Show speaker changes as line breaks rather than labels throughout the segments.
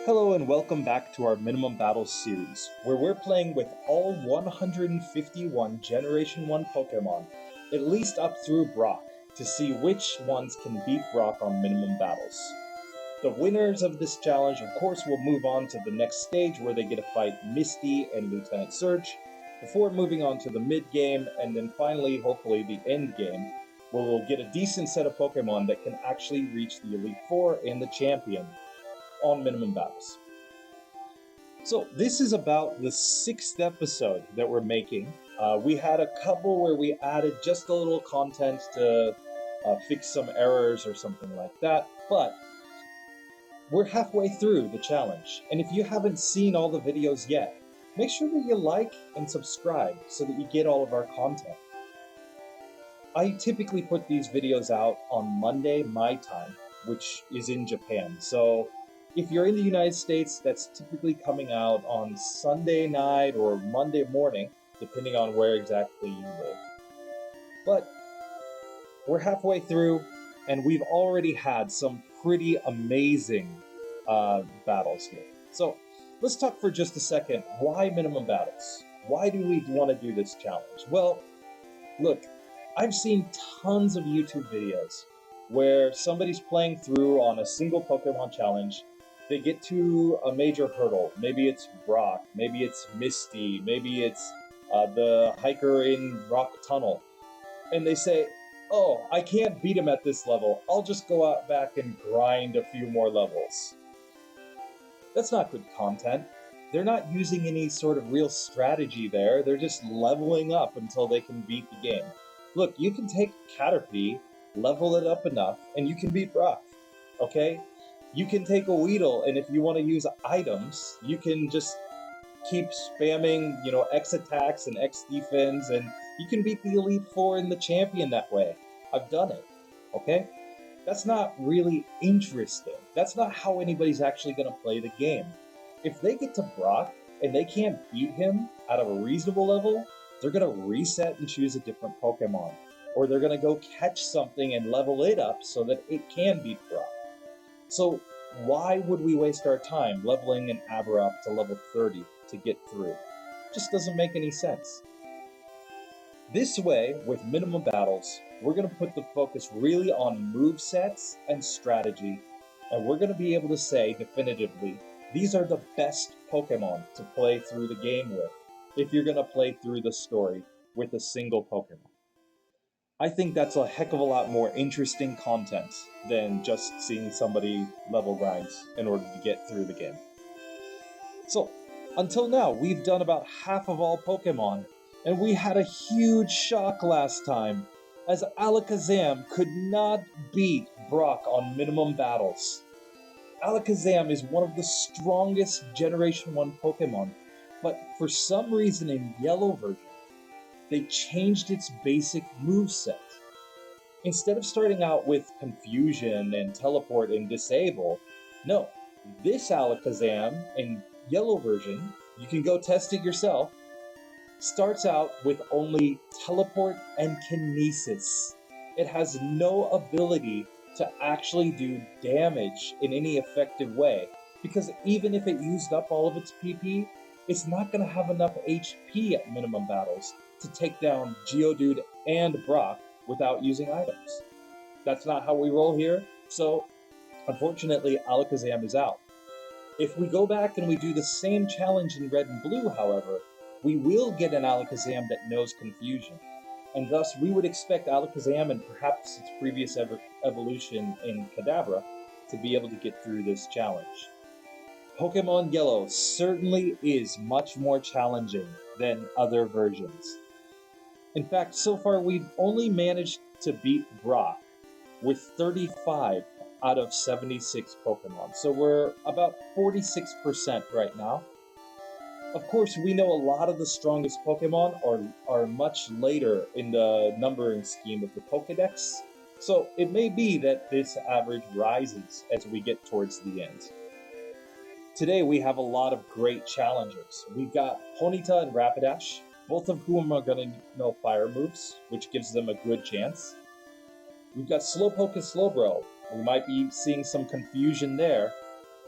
Hello and welcome back to our Minimum Battles series, where we're playing with all 151 Generation 1 Pokemon, at least up through Brock, to see which ones can beat Brock on Minimum Battles. The winners of this challenge, of course, will move on to the next stage where they get to fight Misty and Lt Surge, before moving on to the mid-game, and then finally, hopefully, the end game, where we'll get a decent set of Pokemon that can actually reach the Elite Four and the Champion on Minimum Battles. So this is about the 6th episode that we're making. We had a couple where we added just a little content to fix some errors or something like that, but we're halfway through the challenge, and if you haven't seen all the videos yet, make sure that you like and subscribe so that you get all of our content. I typically put these videos out on Monday, my time, which is in Japan, so if you're in the United States, that's typically coming out on Sunday night or Monday morning, depending on where exactly you live. But we're halfway through, and we've already had some pretty amazing battles here. So let's talk for just a second. Why Minimum Battles? Why do we want to do this challenge? Well, look, I've seen tons of YouTube videos where somebody's playing through on a single Pokemon challenge. They get to a major hurdle. Maybe it's Brock, maybe it's Misty, maybe it's the hiker in Rock Tunnel. And they say, oh, I can't beat him at this level. I'll just go out back and grind a few more levels. That's not good content. They're not using any sort of real strategy there. They're just leveling up until they can beat the game. Look, you can take Caterpie, level it up enough, and you can beat Brock, okay? You can take a Weedle, and if you want to use items, you can just keep spamming, X attacks and X defense, and you can beat the Elite Four and the Champion that way. I've done it, okay? That's not really interesting. That's not how anybody's actually going to play the game. If they get to Brock, and they can't beat him at a reasonable level, they're going to reset and choose a different Pokemon. Or they're going to go catch something and level it up so that it can beat Brock. So why would we waste our time leveling an Abra up to level 30 to get through? Just doesn't make any sense. This way, with Minimum Battles, we're going to put the focus really on movesets and strategy, and we're going to be able to say definitively, these are the best Pokemon to play through the game with, if you're going to play through the story with a single Pokemon. I think that's a heck of a lot more interesting content than just seeing somebody level grinds in order to get through the game. So, until now, we've done about half of all Pokemon, and we had a huge shock last time, as Alakazam could not beat Brock on Minimum Battles. Alakazam is one of the strongest Generation 1 Pokemon, but for some reason in Yellow version, they changed its basic moveset. Instead of starting out with Confusion and Teleport and Disable, no, this Alakazam in Yellow version, you can go test it yourself, starts out with only Teleport and Kinesis. It has no ability to actually do damage in any effective way, because even if it used up all of its PP, it's not going to have enough HP at Minimum Battles to take down Geodude and Brock without using items. That's not how we roll here, so unfortunately Alakazam is out. If we go back and we do the same challenge in Red and Blue, however, we will get an Alakazam that knows Confusion, and thus we would expect Alakazam and perhaps its previous evolution in Kadabra to be able to get through this challenge. Pokemon Yellow certainly is much more challenging than other versions. In fact, so far we've only managed to beat Brock with 35 out of 76 Pokemon, so we're about 46% right now. Of course, we know a lot of the strongest Pokemon are much later in the numbering scheme of the Pokedex, so it may be that this average rises as we get towards the end. Today we have a lot of great challengers. We've got Ponyta and Rapidash, both of whom are going to know fire moves, which gives them a good chance. We've got Slowpoke and Slowbro. We might be seeing some confusion there.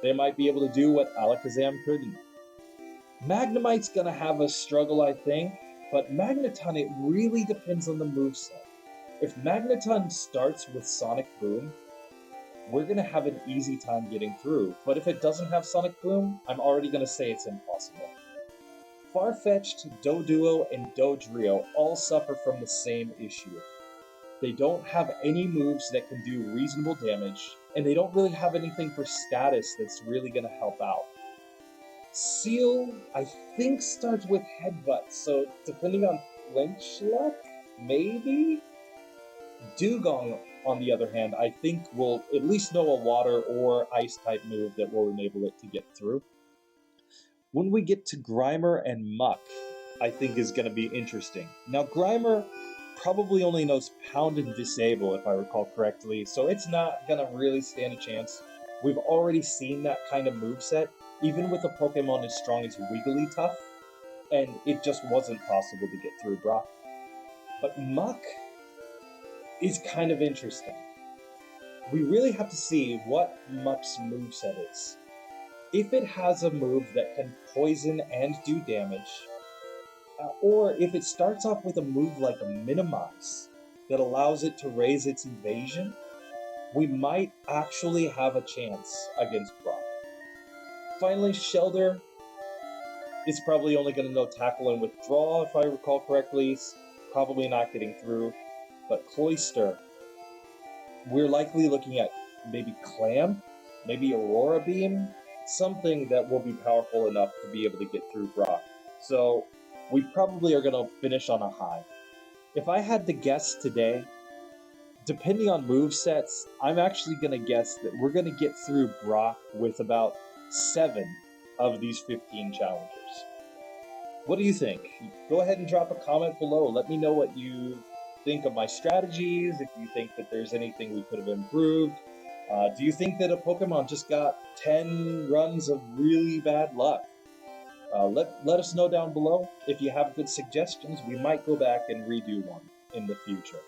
They might be able to do what Alakazam couldn't. Magnemite's gonna have a struggle, I think, but Magneton, it really depends on the moveset. If Magneton starts with Sonic Boom, we're gonna have an easy time getting through, but if it doesn't have Sonic Boom, I'm already gonna say it's impossible. Farfetch'd, Doduo, and Dodrio all suffer from the same issue. They don't have any moves that can do reasonable damage, and they don't really have anything for status that's really gonna help out. Seel, I think, starts with Headbutt, so depending on flinch luck, maybe? Dewgong, on the other hand, I think will at least know a water or ice type move that will enable it to get through. When we get to Grimer and Muck, I think is going to be interesting. Now, Grimer probably only knows Pound and Disable, if I recall correctly, so it's not going to really stand a chance. We've already seen that kind of moveset, even with a Pokemon as strong as Wigglytuff, and it just wasn't possible to get through Brock. But Muck is kind of interesting. We really have to see what Muck's moveset is. If it has a move that can poison and do damage, or if it starts off with a move like a Minimize that allows it to raise its evasion, we might actually have a chance against Brock. Finally, Shellder is probably only going to know Tackle and Withdraw, if I recall correctly. Probably not getting through. But Cloyster, we're likely looking at maybe Clamp, maybe Aurora Beam, something that will be powerful enough to be able to get through Brock. So we probably are going to finish on a high. If I had to guess today, depending on movesets, I'm actually going to guess that we're going to get through Brock with about 7 of these 15 challengers. What do you think? Go ahead and drop a comment below. Let me know what you think of my strategies, if you think that there's anything we could have improved. Do you think that a Pokemon just got 10 runs of really bad luck? Let us know down below. If you have good suggestions, we might go back and redo one in the future.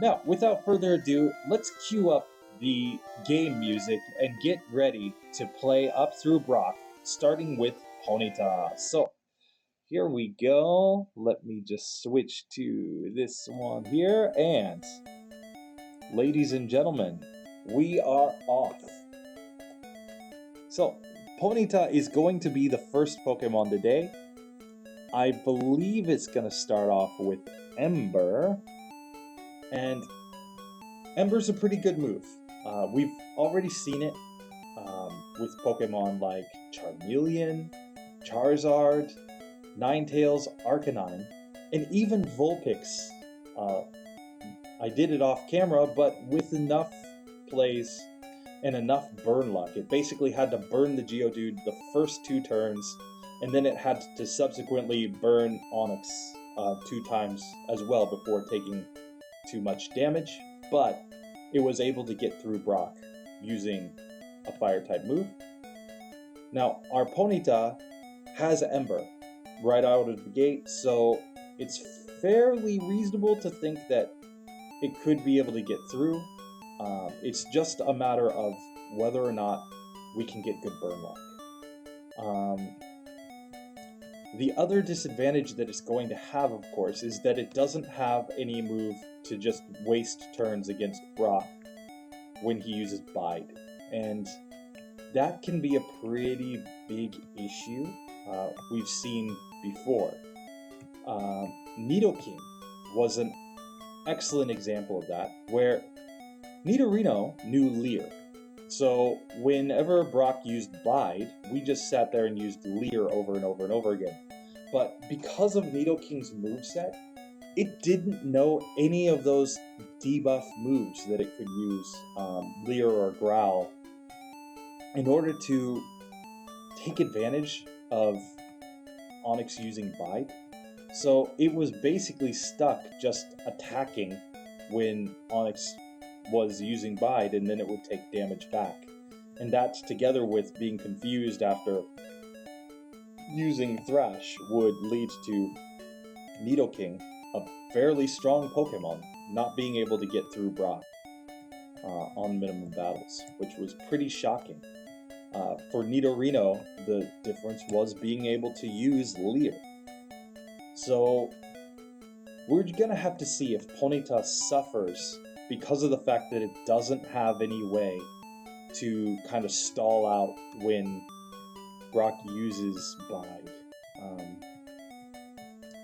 Now, without further ado, let's cue up the game music and get ready to play up through Brock, starting with Ponyta. So, here we go. Let me just switch to this one here, and ladies and gentlemen, we are off. So, Ponyta is going to be the first Pokemon today. I believe it's going to start off with Ember, and Ember's a pretty good move. We've already seen it with Pokemon like Charmeleon, Charizard, Ninetales, Arcanine, and even Vulpix. I did it off camera, but with enough plays and enough burn luck. It basically had to burn the Geodude the first 2 turns, and then it had to subsequently burn Onix 2 times as well before taking too much damage, but it was able to get through Brock using a Fire-type move. Now, our Ponyta has Ember right out of the gate, so it's fairly reasonable to think that it could be able to get through. It's just a matter of whether or not we can get good burn luck. The other disadvantage that it's going to have, of course, is that it doesn't have any move to just waste turns against Brock when he uses Bide, and that can be a pretty big issue. We've seen before. Nidoking was an excellent example of that, where Nidorino knew Leer. So whenever Brock used Bide, we just sat there and used Leer over and over and over again. But because of Nidoking's moveset, it didn't know any of those debuff moves that it could use, Leer or Growl, in order to take advantage of Onix using Bide. So it was basically stuck just attacking when Onix was using Bide, and then it would take damage back. And that, together with being confused after using Thrash, would lead to Nidoking, a fairly strong Pokemon, not being able to get through Brock on minimum battles, which was pretty shocking. For Nidorino, the difference was being able to use Leer. So we're gonna have to see if Ponyta suffers because of the fact that it doesn't have any way to kind of stall out when Brock uses Bide.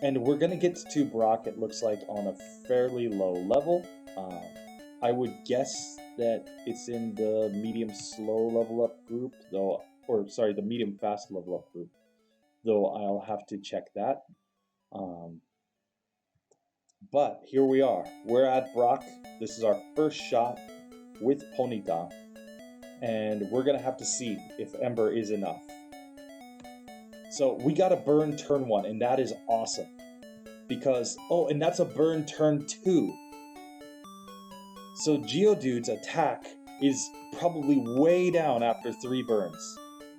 And we're gonna get to Brock, it looks like, on a fairly low level. I would guess that it's in the medium slow level up group, though, or sorry, the medium fast level up group, though I'll have to check that. But here we are. We're at Brock. This is our first shot with Ponyta, and we're gonna have to see if Ember is enough. So we got a burn turn 1, and that is awesome. Because, oh, and that's a burn turn 2. So Geodude's attack is probably way down after 3 burns.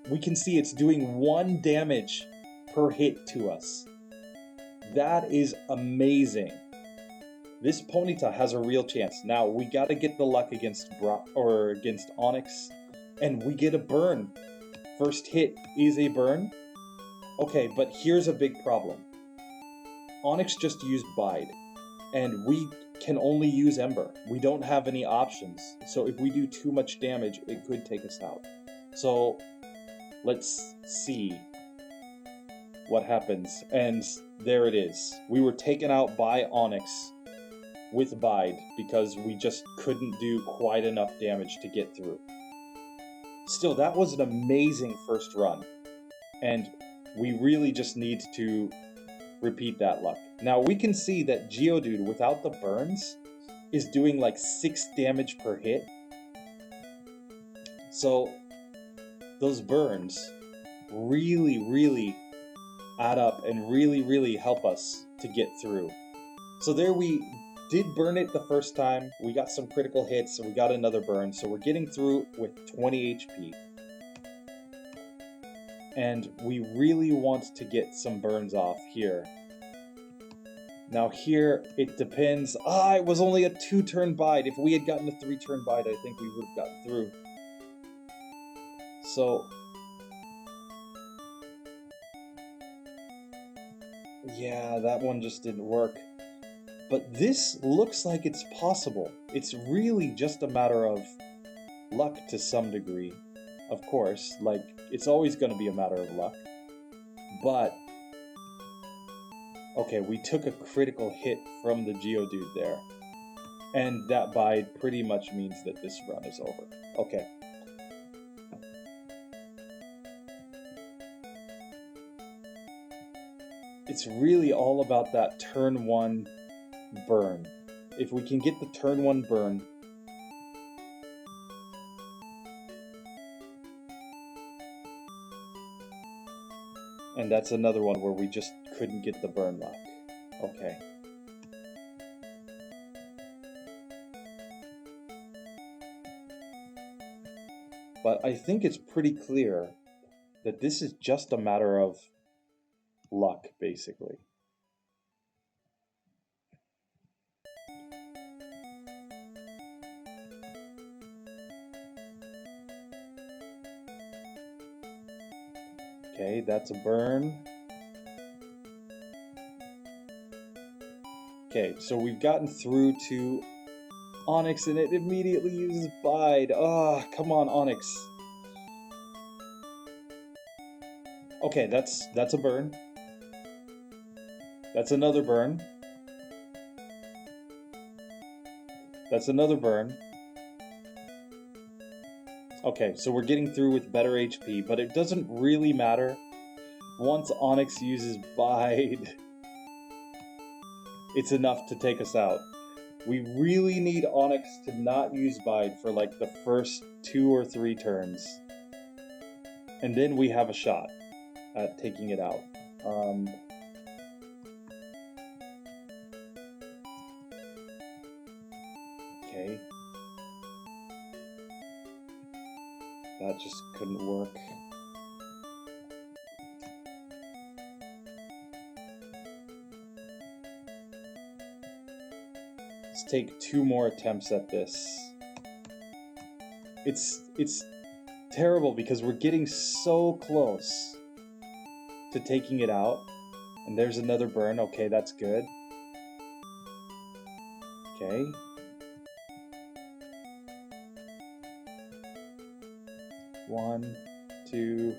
We can see it's doing 1 damage per hit to us. That is amazing. This Ponyta has a real chance. Now, we gotta get the luck against Brock, or against Onix, and we get a burn. First hit is a burn. Okay, but here's a big problem. Onix just used Bide, and we can only use Ember. We don't have any options, so if we do too much damage, it could take us out. So, let's see what happens. And there it is. We were taken out by Onix with Bide because we just couldn't do quite enough damage to get through. Still, that was an amazing first run, and we really just need to repeat that luck. Now we can see that Geodude, without the burns, is doing like 6 damage per hit. So those burns really add up and really help us to get through. So there we did burn it the first time. We got some critical hits, and we got another burn. So we're getting through with 20 HP. And we really want to get some burns off here. Now here, it depends. It was only a 2-turn Bide. If we had gotten a 3-turn Bide, I think we would have gotten through. So, yeah, that one just didn't work. But this looks like it's possible. It's really just a matter of luck to some degree. Of course, like, it's always going to be a matter of luck. But, okay, we took a critical hit from the Geodude there. And that Bide pretty much means that this run is over. Okay. It's really all about that turn 1 burn. If we can get the turn 1 burn, and that's another one where we just couldn't get the burn luck. Okay. But I think it's pretty clear that this is just a matter of luck, basically. Okay, that's a burn. Okay, so we've gotten through to Onix, and it immediately uses Bide. Come on, Onix. Okay, that's a burn. That's another burn. That's another burn. Okay, so we're getting through with better HP, but it doesn't really matter. Once Onix uses Bide, it's enough to take us out. We really need Onix to not use Bide for like the first 2 or 3 turns. And then we have a shot at taking it out. Okay. That just couldn't work. Let's take 2 more attempts at this. It's terrible because we're getting so close to taking it out. And there's another burn. Okay, that's good. Okay. One, two,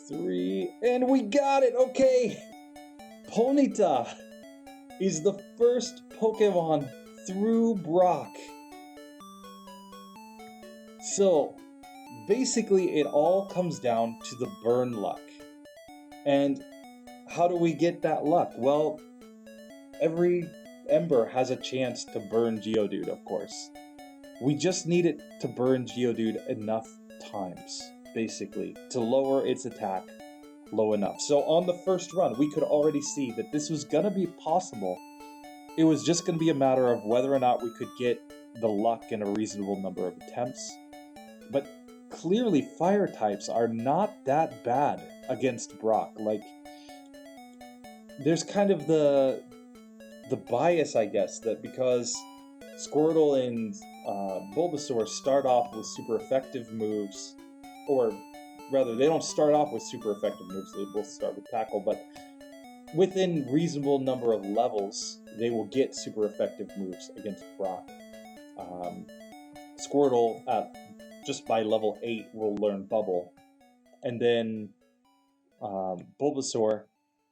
three, and we got it! Okay! Ponyta is the first Pokemon through Brock. So, basically it all comes down to the burn luck. And how do we get that luck? Well, every Ember has a chance to burn Geodude, of course. We just need it to burn Geodude enough times, basically, to lower its attack low enough. So on the first run, we could already see that this was gonna be possible. It was just gonna be a matter of whether or not we could get the luck in a reasonable number of attempts. But clearly, fire types are not that bad against Brock. Like, there's kind of the bias, I guess, that because Squirtle and Bulbasaur start off with super effective moves, or rather, they don't start off with super effective moves, they both start with Tackle, but within reasonable number of levels, they will get super effective moves against Brock. Squirtle, just by level 8, will learn Bubble, and then Bulbasaur,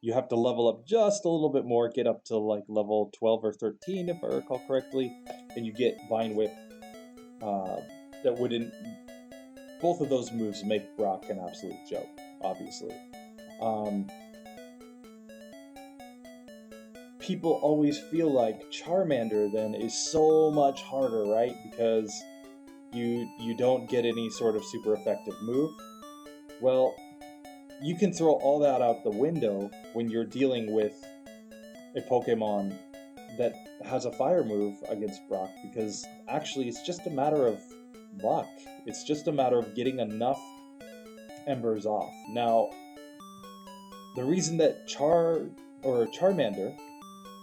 you have to level up just a little bit more, get up to like level 12 or 13 if I recall correctly, and you get Vine Whip. That wouldn't... Both of those moves make Brock an absolute joke, obviously. People always feel like Charmander then is so much harder, right? Because you don't get any sort of super effective move. Well, you can throw all that out the window when you're dealing with a Pokemon that has a fire move against Brock, because actually it's just a matter of luck. It's just a matter of getting enough embers off. Now, the reason that Charmander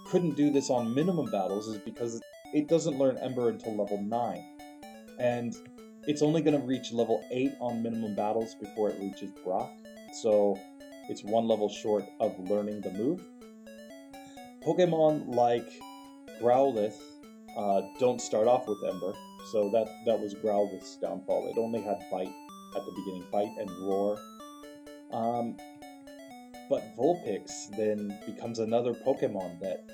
couldn't do this on minimum battles is because it doesn't learn Ember until level 9. And it's only going to reach level 8 on minimum battles before it reaches Brock. So it's one level short of learning the move. Pokemon like Growlithe don't start off with Ember, so that was Growlithe's downfall. It only had Bite at the beginning, Bite and Roar. But Vulpix then becomes another Pokemon that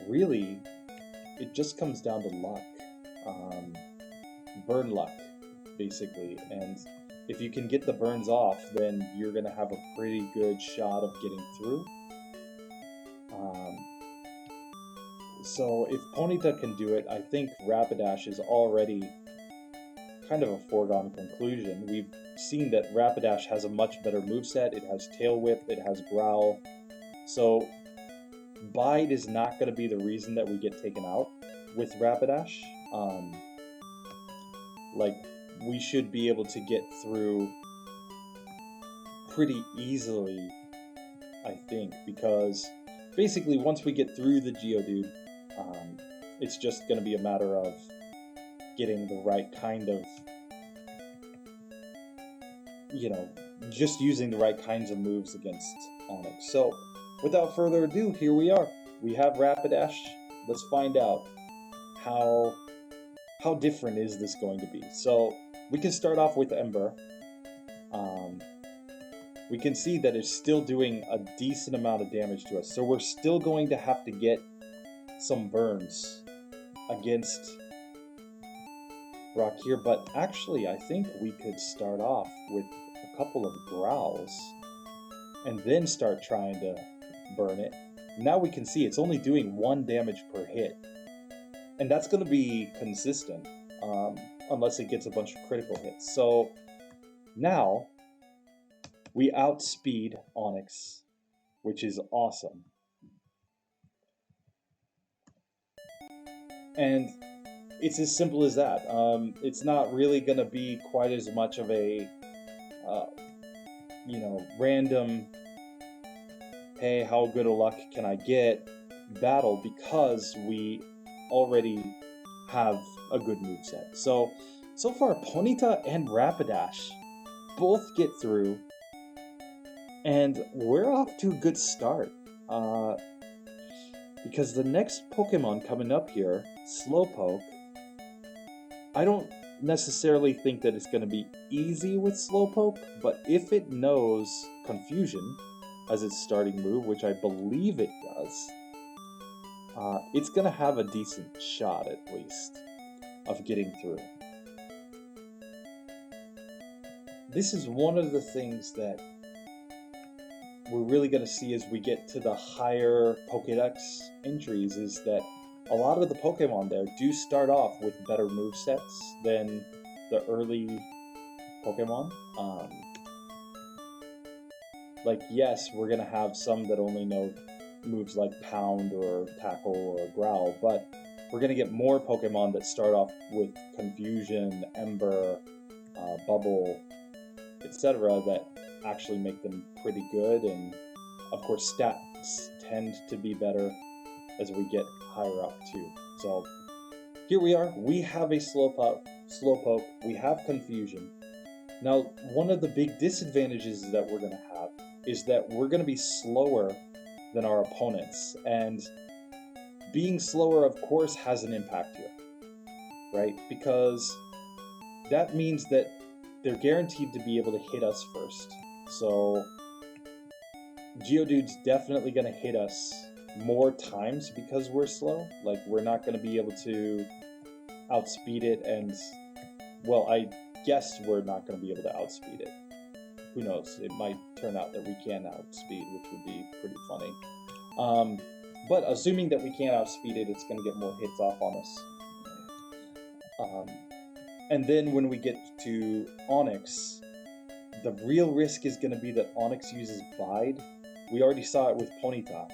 really, it just comes down to luck. Burn luck, basically, and if you can get the burns off, then you're going to have a pretty good shot of getting through. So if Ponyta can do it, I think Rapidash is already kind of a foregone conclusion. We've seen that Rapidash has a much better moveset. It has Tail Whip, it has Growl. So Bite is not going to be the reason that we get taken out with Rapidash. We should be able to get through pretty easily, I think, because basically once we get through the Geodude, it's just going to be a matter of getting the right kind of, just using the right kinds of moves against Onix. So, without further ado, here we are. We have Rapidash. Let's find out how different is this going to be. So, we can start off with Ember. We can see that it's still doing a decent amount of damage to us. So we're still going to have to get some burns against Brock here. But actually, I think we could start off with a couple of Growls and then start trying to burn it. Now we can see it's only doing 1 damage per hit. And that's going to be consistent, unless it gets a bunch of critical hits. So now we outspeed Onix, which is awesome. And it's as simple as that. It's not really going to be quite as much of a, random, hey, how good a luck can I get battle, because we already have a good moveset. So So far, Ponyta and Rapidash both get through, and we're off to a good start. Because the next Pokemon coming up here, Slowpoke, I don't necessarily think that it's going to be easy with Slowpoke, but if it knows Confusion as its starting move, which I believe it does, it's going to have a decent shot, at least, of getting through. This is one of the things that we're really going to see as we get to the higher Pokedex entries, is that a lot of the Pokemon there do start off with better movesets than the early Pokemon. Like, yes, we're going to have some that only know moves like Pound or Tackle or Growl, but we're going to get more Pokemon that start off with Confusion, Ember, Bubble, etc. that actually make them pretty good, and of course stats tend to be better as we get higher up too. So here we are, we have a Slowpoke, we have Confusion. Now, one of the big disadvantages that we're going to have is that we're going to be slower than our opponents, and being slower of course has an impact here, right? Because that means that they're guaranteed to be able to hit us first. So Geodude's definitely going to hit us more times because we're slow. Like, we're not going to be able to outspeed it, and, well, I guess we're not going to be able to outspeed it. Who knows? It might turn out that we can outspeed, which would be pretty funny. But assuming that we can't outspeed it, it's going to get more hits off on us. And then when we get to Onix, the real risk is going to be that Onix uses Bide. We already saw it with Ponyta.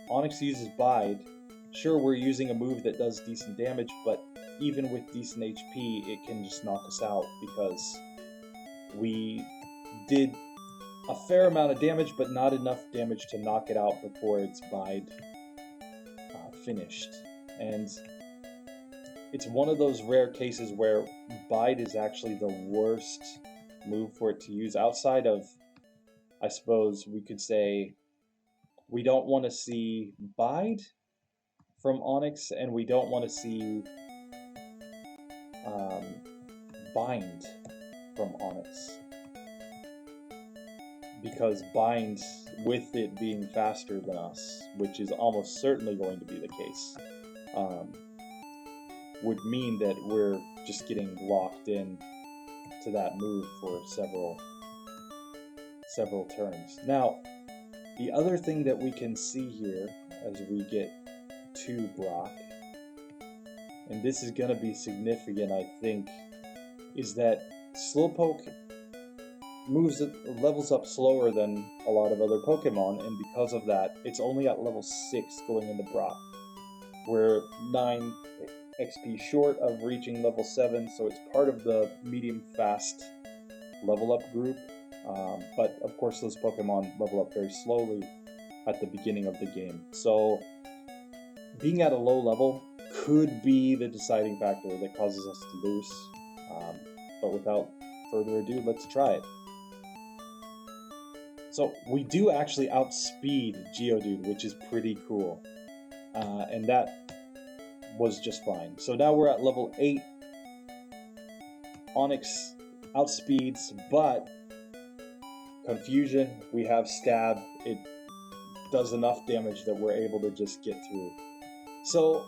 Onix uses Bide. Sure, we're using a move that does decent damage, but even with decent HP, it can just knock us out because we did a fair amount of damage, but not enough damage to knock it out before its Bide finished. And it's one of those rare cases where Bide is actually the worst move for it to use, outside of, I suppose we could say, we don't want to see Bide from Onix, and we don't want to see Bind from Onix, because Bind, with it being faster than us, which is almost certainly going to be the case, would mean that we're just getting locked in to that move for several turns. Now, the other thing that we can see here as we get to Brock, and this is going to be significant, I think, is that Slowpoke levels up slower than a lot of other Pokemon, and because of that, it's only at level 6 going into Brock. We're 9 XP short of reaching level 7, so it's part of the medium-fast level up group. But of course those Pokemon level up very slowly at the beginning of the game. So being at a low level could be the deciding factor that causes us to lose. But without further ado, let's try it. So we do actually outspeed Geodude, which is pretty cool. And that was just fine. So now we're at level 8. Onix outspeeds, but Confusion, we have Stab. It does enough damage that we're able to just get through. So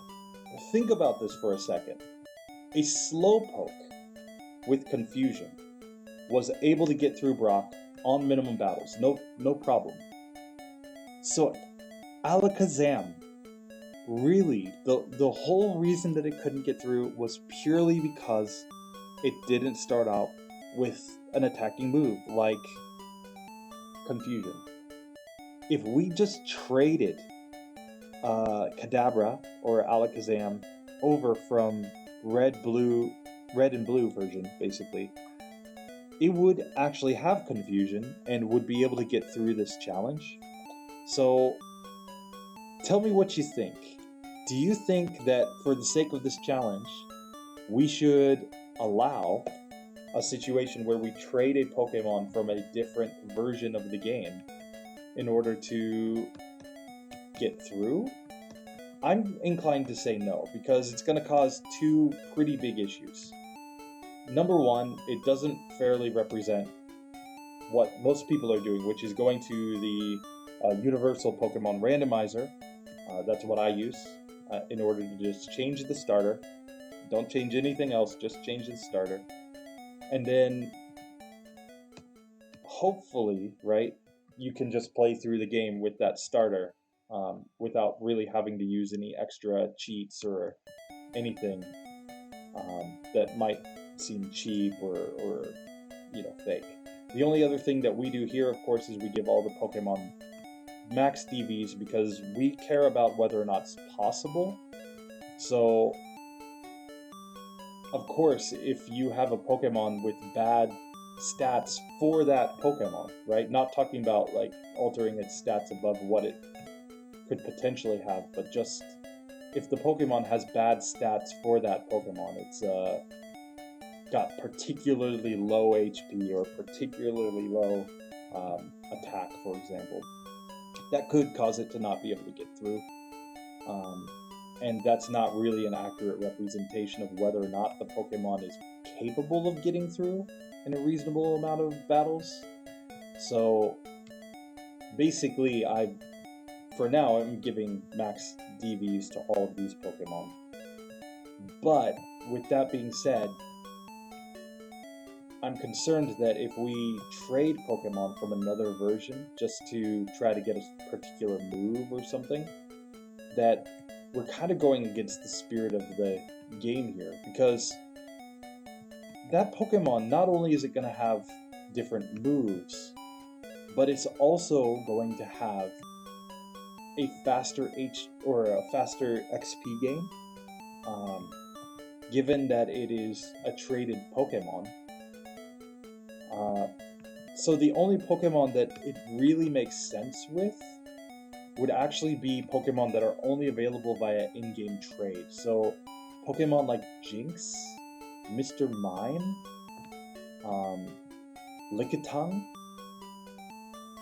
think about this for a second. A Slowpoke with Confusion was able to get through Brock on minimum battles, no problem. So Alakazam, really, the whole reason that it couldn't get through was purely because it didn't start out with an attacking move like Confusion. If we just traded Kadabra or Alakazam over from red and blue version, basically, it would actually have Confusion and would be able to get through this challenge. So tell me what you think. Do you think that for the sake of this challenge, we should allow a situation where we trade a Pokemon from a different version of the game in order to get through? I'm inclined to say no, because it's going to cause two pretty big issues. Number one, it doesn't fairly represent what most people are doing, which is going to the Universal Pokemon Randomizer. That's what I use in order to just change the starter. Don't change anything else, just change the starter. And then, hopefully, right, you can just play through the game with that starter without really having to use any extra cheats or anything that might seem cheap or fake. The only other thing that we do here, of course, is we give all the Pokemon max DVs because we care about whether or not it's possible. So, of course, if you have a Pokemon with bad stats for that Pokemon, right? Not talking about like altering its stats above what it could potentially have, but just if the Pokemon has bad stats for that Pokemon, it's got particularly low HP or particularly low attack, for example, that could cause it to not be able to get through. And that's not really an accurate representation of whether or not the Pokemon is capable of getting through in a reasonable amount of battles. So basically, for now, I'm giving max DVs to all of these Pokemon. But with that being said, I'm concerned that if we trade Pokemon from another version just to try to get a particular move or something, that we're kind of going against the spirit of the game here, because that Pokemon, not only is it going to have different moves, but it's also going to have a faster faster XP gain, given that it is a traded Pokemon. So the only Pokemon that it really makes sense with would actually be Pokemon that are only available via in-game trade. So Pokemon like Jinx, Mr. Mime, Lickitung.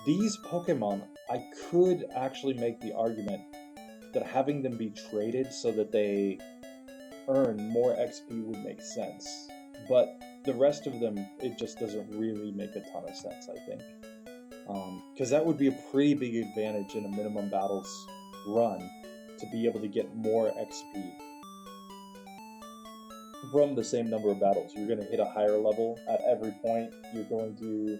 These Pokemon, I could actually make the argument that having them be traded so that they earn more XP would make sense. But the rest of them, it just doesn't really make a ton of sense, I think. Because that would be a pretty big advantage in a minimum battles run, to be able to get more XP from the same number of battles. You're going to hit a higher level at every point. You're going to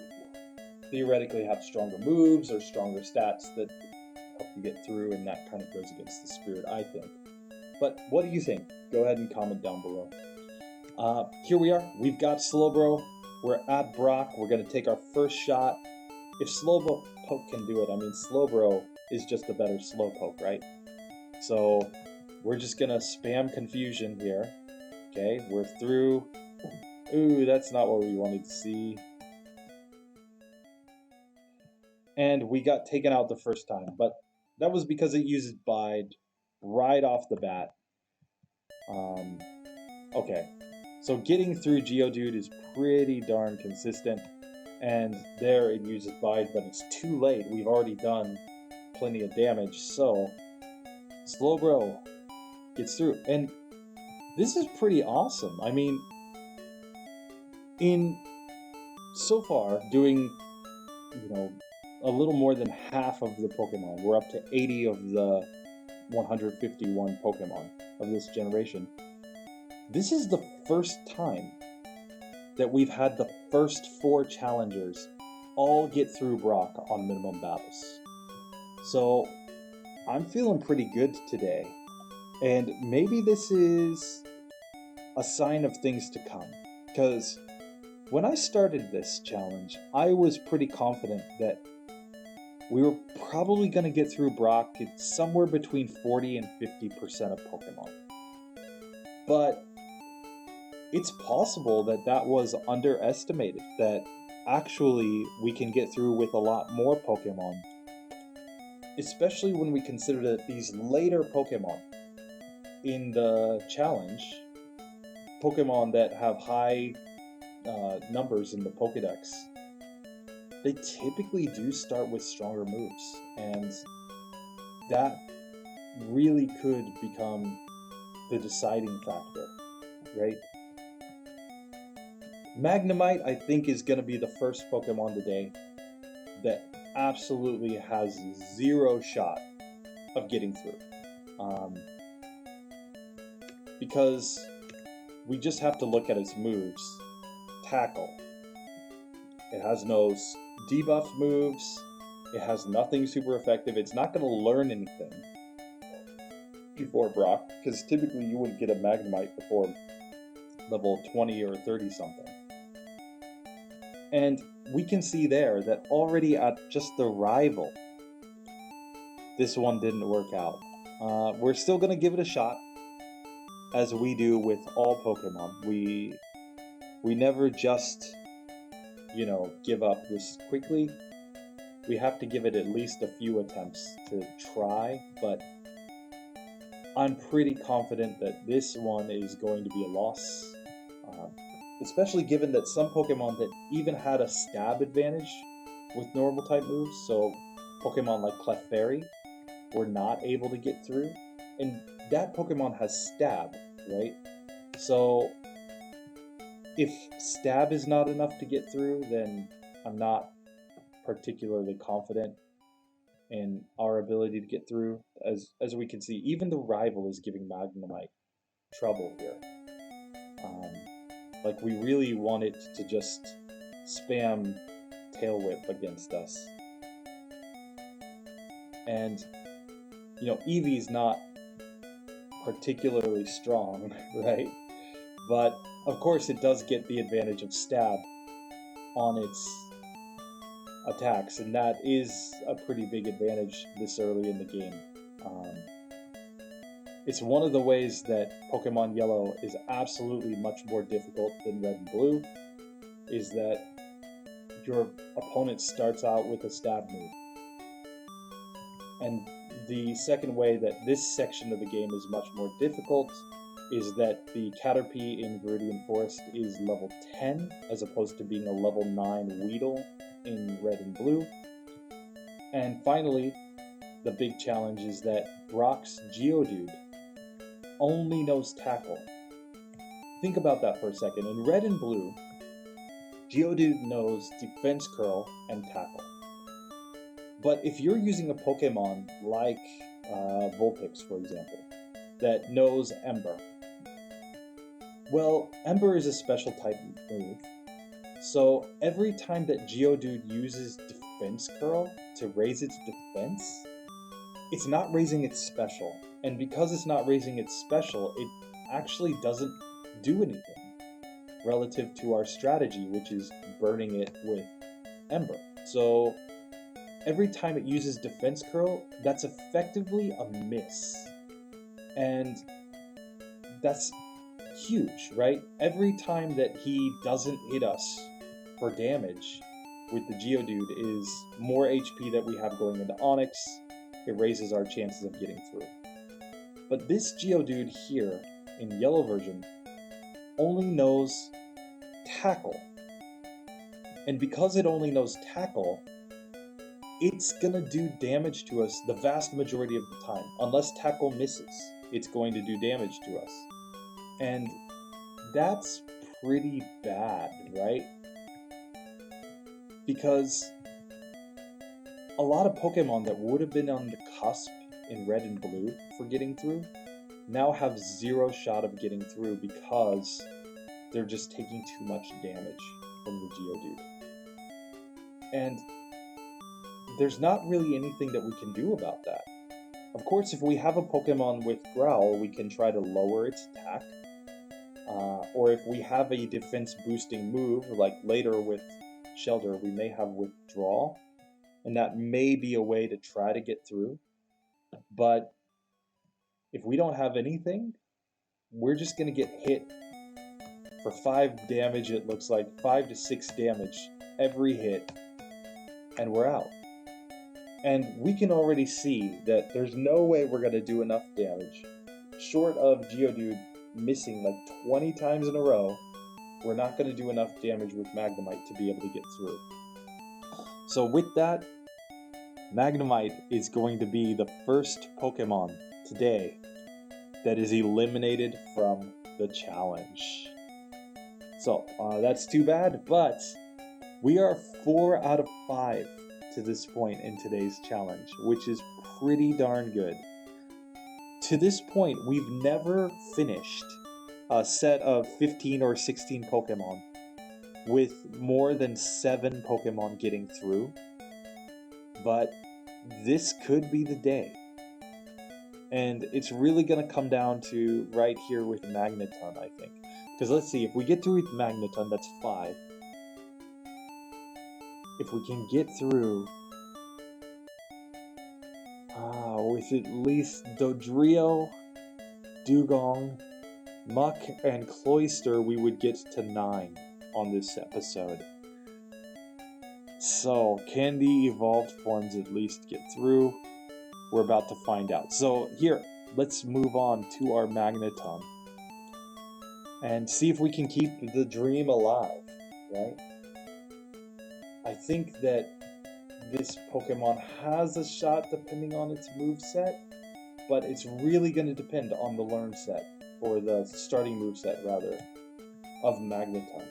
theoretically have stronger moves or stronger stats that help you get through, and that kind of goes against the spirit, I think. But what do you think? Go ahead and comment down below. Here we are. We've got Slowbro. We're at Brock. We're going to take our first shot. If Slowpoke can do it, I mean, Slowbro is just a better Slowpoke, right? So we're just going to spam confusion here. Okay, we're through. Ooh, that's not what we wanted to see. And we got taken out the first time, but that was because it uses Bide right off the bat. Okay, so getting through Geodude is pretty darn consistent. And there it uses Bide, but it's too late. We've already done plenty of damage, so Slowbro gets through. And this is pretty awesome. I mean, so far, doing, a little more than half of the Pokemon. We're up to 80 of the 151 Pokemon of this generation. This is the first time that we've had the first 4 challengers all get through Brock on minimum battles. So I'm feeling pretty good today. And maybe this is a sign of things to come. Because when I started this challenge, I was pretty confident that we were probably going to get through Brock at somewhere between 40 and 50% of Pokemon. But it's possible that that was underestimated, that actually we can get through with a lot more Pokemon. Especially when we consider that these later Pokemon in the challenge Pokemon that have high numbers in the Pokedex, they typically do start with stronger moves, and that really could become the deciding factor, right? Magnemite, I think, is going to be the first Pokemon today that absolutely has zero shot of getting through. Because we just have to look at its moves. Tackle. It has no debuff moves. It has nothing super effective. It's not going to learn anything before Brock, because typically you wouldn't get a Magnemite before level 20 or 30 something. And we can see there that already at just the rival, this one didn't work out. We're still going to give it a shot, as we do with all Pokemon. We never just, give up this quickly. We have to give it at least a few attempts to try, but I'm pretty confident that this one is going to be a loss. Especially given that some Pokemon that even had a stab advantage with normal type moves, so Pokemon like Clefairy, were not able to get through. And that Pokemon has stab, right? So if stab is not enough to get through, then I'm not particularly confident in our ability to get through. As we can see, even the rival is giving Magnemite trouble here. Like, we really want it to just spam Tail Whip against us. And, Eevee's not particularly strong, right? But, of course, it does get the advantage of stab on its attacks, and that is a pretty big advantage this early in the game. It's one of the ways that Pokemon Yellow is absolutely much more difficult than Red and Blue, is that your opponent starts out with a stab move. And the second way that this section of the game is much more difficult is that the Caterpie in Viridian Forest is level 10, as opposed to being a level 9 Weedle in Red and Blue. And finally, the big challenge is that Brock's Geodude only knows Tackle. Think about that for a second. In Red and Blue, Geodude knows Defense Curl and Tackle. But if you're using a Pokemon like Vulpix, for example, that knows Ember, well, Ember is a special type move. So every time that Geodude uses Defense Curl to raise its defense, it's not raising its special. And because it's not raising its special, it actually doesn't do anything relative to our strategy, which is burning it with Ember. So every time it uses Defense Curl, that's effectively a miss. And that's huge, right? Every time that he doesn't hit us for damage with the Geodude is more HP that we have going into Onix. It raises our chances of getting through. But this Geodude here, in Yellow version, only knows Tackle. And because it only knows Tackle, it's gonna do damage to us the vast majority of the time. Unless Tackle misses, it's going to do damage to us. And that's pretty bad, right? Because a lot of Pokemon that would have been on the cusp in Red and Blue for getting through now have zero shot of getting through because they're just taking too much damage from the Geodude. And there's not really anything that we can do about that. Of course, if we have a Pokemon with Growl, we can try to lower its attack. Or if we have a defense boosting move, like later with Shellder, we may have Withdraw, and that may be a way to try to get through. But if we don't have anything, we're just going to get hit for 5 damage, it looks like 5 to 6 damage every hit, and we're out. And we can already see that there's no way we're going to do enough damage, short of Geodude missing like 20 times in a row, we're not going to do enough damage with Magnemite to be able to get through. So with that, Magnemite is going to be the first Pokemon today that is eliminated from the challenge. So that's too bad, but we are 4 out of 5 to this point in today's challenge, which is pretty darn good. To this point, we've never finished a set of 15 or 16 Pokemon with more than 7 Pokemon getting through, but this could be the day. And it's really going to come down to right here with Magneton, I think. Because let's see, if we get through with Magneton, that's 5. If we can get through with at least Dodrio, Dewgong, Muck, and Cloyster, we would get to 9 on this episode. So, can the evolved forms at least get through? We're about to find out. So here, let's move on to our Magneton and see if we can keep the dream alive, right? I think that this Pokemon has a shot depending on its moveset, but it's really going to depend on the learn set, or the starting moveset rather, of Magneton.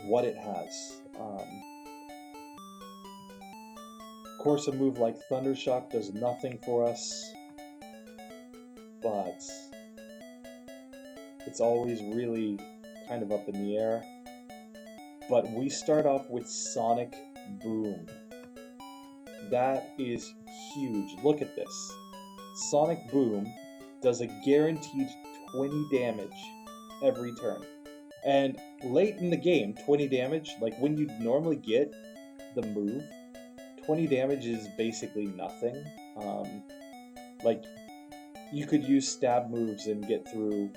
What it has. Of course, a move like Thundershock does nothing for us, but it's always really kind of up in the air. But we start off with Sonic Boom. That is huge. Look at this. Sonic Boom does a guaranteed 20 damage every turn. And late in the game, 20 damage, like when you normally get the move, 20 damage is basically nothing. Like, you could use stab moves and get through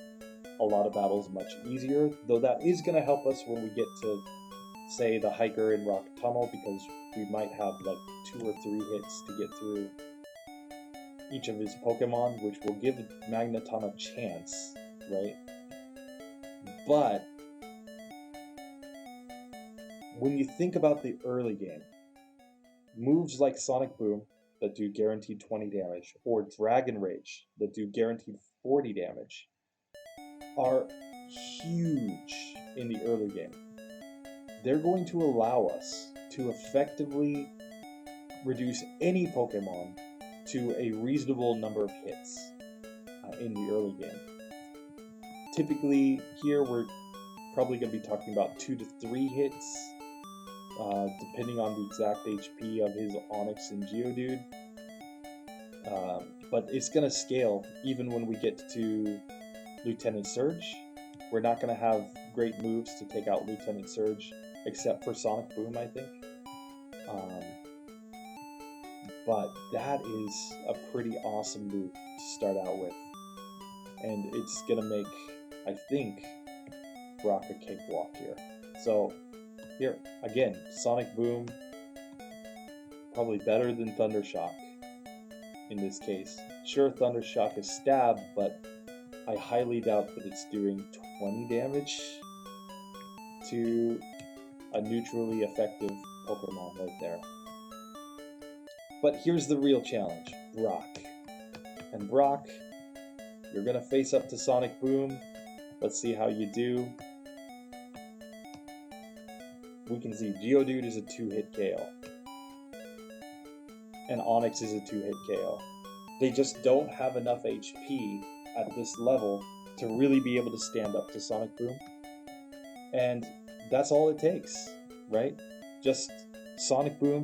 a lot of battles much easier, though that is going to help us when we get to, say, the Hiker in Rock Tunnel, because we might have like 2 or 3 hits to get through each of his Pokemon, which will give Magneton a chance, right? But when you think about the early game, moves like Sonic Boom that do guaranteed 20 damage, or Dragon Rage that do guaranteed 40 damage, are huge in the early game. They're going to allow us to effectively reduce any Pokemon to a reasonable number of hits in the early game. Typically, here we're probably going to be talking about 2 to 3 hits, depending on the exact HP of his Onix and Geodude. But it's going to scale even when we get to Lieutenant Surge. We're not going to have great moves to take out Lieutenant Surge, except for Sonic Boom, I think. But that is a pretty awesome move to start out with. And it's going to make, I think, Brock a cakewalk here. So, here, again, Sonic Boom, probably better than Thundershock in this case. Sure, Thundershock is stab, but I highly doubt that it's doing 20 damage to a neutrally effective Pokemon right there. But here's the real challenge, Brock. And Brock, you're going to face up to Sonic Boom. Let's see how you do. We can see Geodude is a 2-hit KO. And Onix is a 2-hit KO. They just don't have enough HP at this level to really be able to stand up to Sonic Boom. And that's all it takes, right? Just Sonic Boom,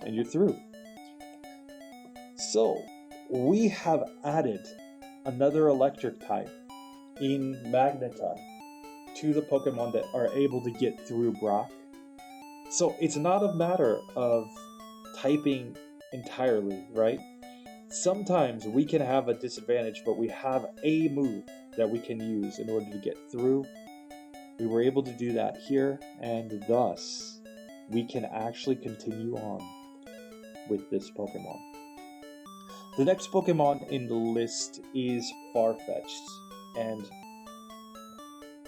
and you're through. So, we have added another electric type in Magneton to the Pokemon that are able to get through Brock. So it's not a matter of typing entirely, right? Sometimes we can have a disadvantage, but we have a move that we can use in order to get through. We were able to do that here, and thus we can actually continue on with this Pokemon. The next Pokemon in the list is Farfetch'd, and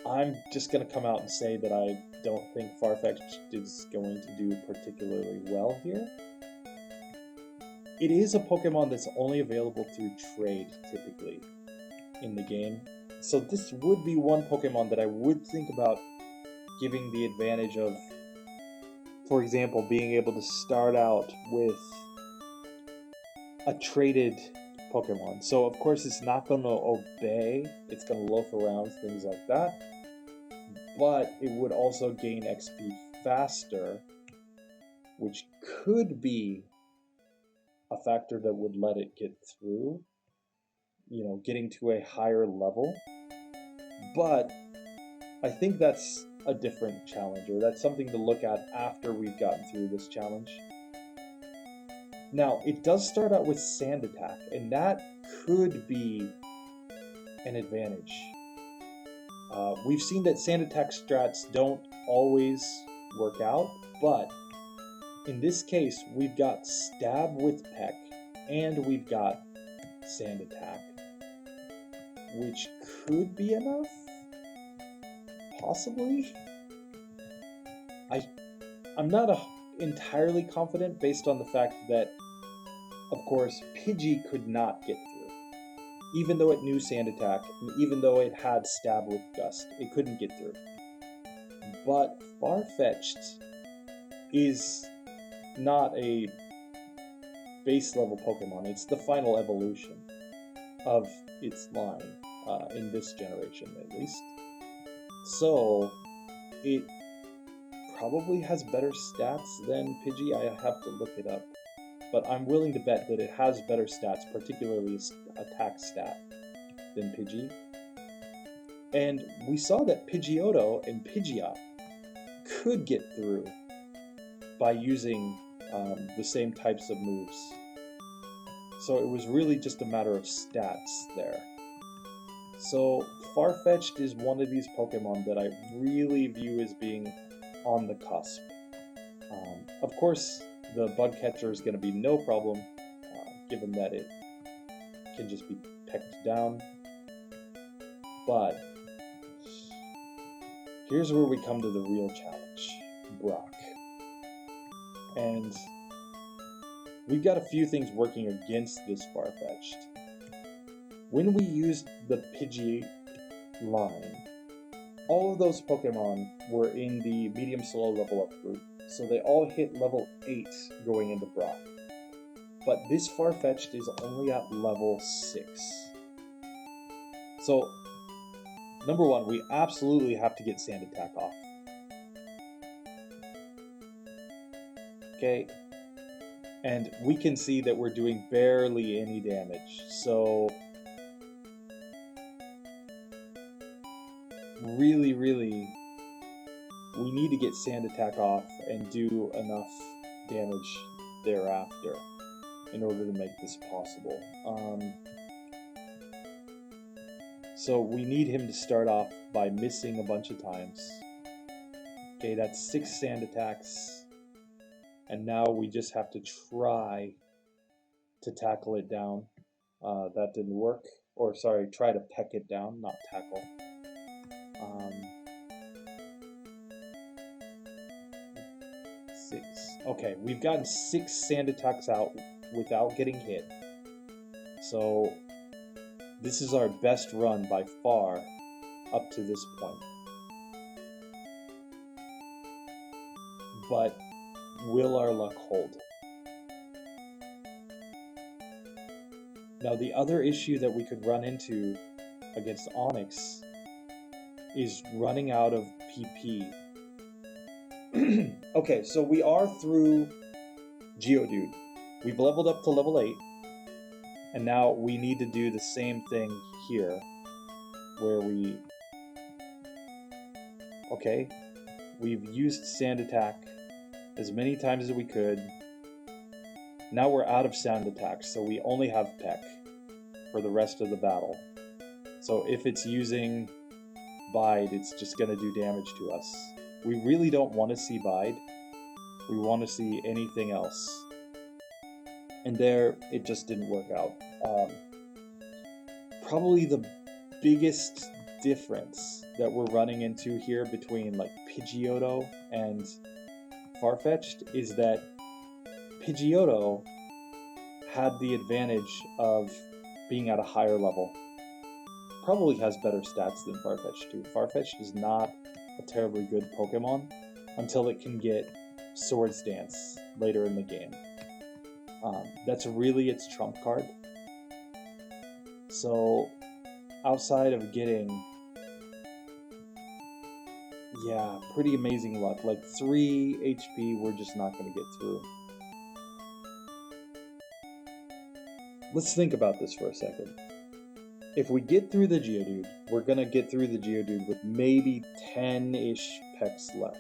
I'm just going to come out and say that I don't think Farfetch'd is going to do particularly well here. It is a Pokemon that's only available through trade, typically, in the game. So this would be one Pokemon that I would think about giving the advantage of, for example, being able to start out with a traded Pokemon. So of course it's not going to obey, it's going to loaf around, things like that. But it would also gain XP faster, which could be a factor that would let it get through, you know, getting to a higher level. But I think that's a different challenge, or that's something to look at after we've gotten through this challenge. Now, it does start out with Sand Attack, and that could be an advantage. We've seen that Sand Attack strats don't always work out, but in this case, we've got Stab with Peck, and we've got Sand Attack, which could be enough? Possibly? I'm not entirely confident based on the fact that, of course, Pidgey could not get through. Even though it knew Sand Attack, and even though it had Stab with Gust, it couldn't get through. But Farfetch'd is not a base level Pokemon, it's the final evolution of its line, in this generation at least. So, it probably has better stats than Pidgey. I have to look it up. But I'm willing to bet that it has better stats, particularly attack stat, than Pidgey. And we saw that Pidgeotto and Pidgeot could get through by using the same types of moves. So it was really just a matter of stats there. So Farfetch'd is one of these Pokemon that I really view as being on the cusp. Of course, the Bug Catcher is going to be no problem, given that it can just be pecked down. But here's where we come to the real challenge, Brock. And we've got a few things working against this Farfetch'd. When we used the Pidgey line, all of those Pokemon were in the medium slow level up group, so they all hit level 8 going into Brock. But this Farfetch'd is only at level 6. So, number one, we absolutely have to get Sand Attack off. Okay, and we can see that we're doing barely any damage, so really, we need to get Sand Attack off and do enough damage thereafter in order to make this possible. So we need him to start off by missing a bunch of times. Okay, that's 6 Sand Attacks. And now we just have to try to tackle it down. That didn't work. Or sorry, try to peck it down, not tackle. 6. Okay, we've gotten 6 Sand Attacks out without getting hit. So this is our best run by far up to this point. But will our luck hold? Now the other issue that we could run into against Onix is running out of PP. Okay, so we are through Geodude. We've leveled up to level 8, and now we need to do the same thing here, where we... Okay, we've used Sand Attack as many times as we could. Now we're out of Sand Attack, so we only have Peck for the rest of the battle. So if it's using Bide, it's just going to do damage to us. We really don't want to see Bide. We want to see anything else. And there, it just didn't work out. Probably the biggest difference that we're running into here between like Pidgeotto and Farfetch'd is that Pidgeotto had the advantage of being at a higher level. Probably has better stats than Farfetch'd too. Farfetch'd is not a terribly good Pokemon until it can get Swords Dance later in the game. That's really its trump card. So outside of getting, yeah, pretty amazing luck, like 3 HP, we're just not going to get through. Let's think about this for a second. If we get through the Geodude, we're going to get through the Geodude with maybe 10-ish Pecks left.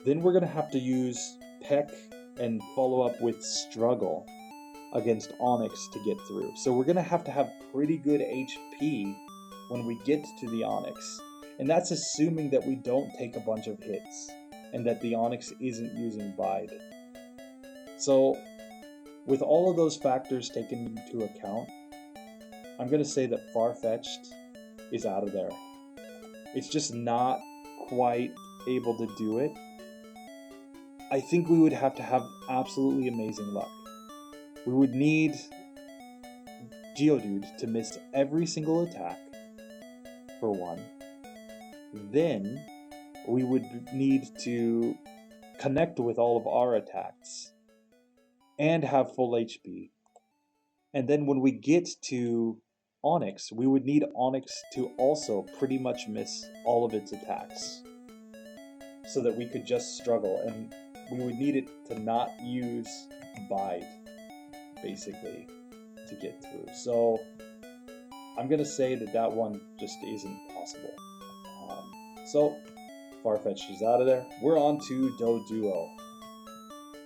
Then we're going to have to use Peck and follow up with Struggle against Onix to get through. So we're going to have pretty good HP when we get to the Onix. And that's assuming that we don't take a bunch of hits and that the Onix isn't using Bide. So with all of those factors taken into account, I'm going to say that Farfetch'd is out of there. It's just not quite able to do it. I think we would have to have absolutely amazing luck. We would need Geodude to miss every single attack, for one. Then we would need to connect with all of our attacks and have full HP. And then when we get to Onix, we would need Onix to also pretty much miss all of its attacks so that we could just struggle. And we would need it to not use Bide, basically, to get through. So I'm going to say that that one just isn't possible. So Farfetch'd is out of there. We're on to Doduo.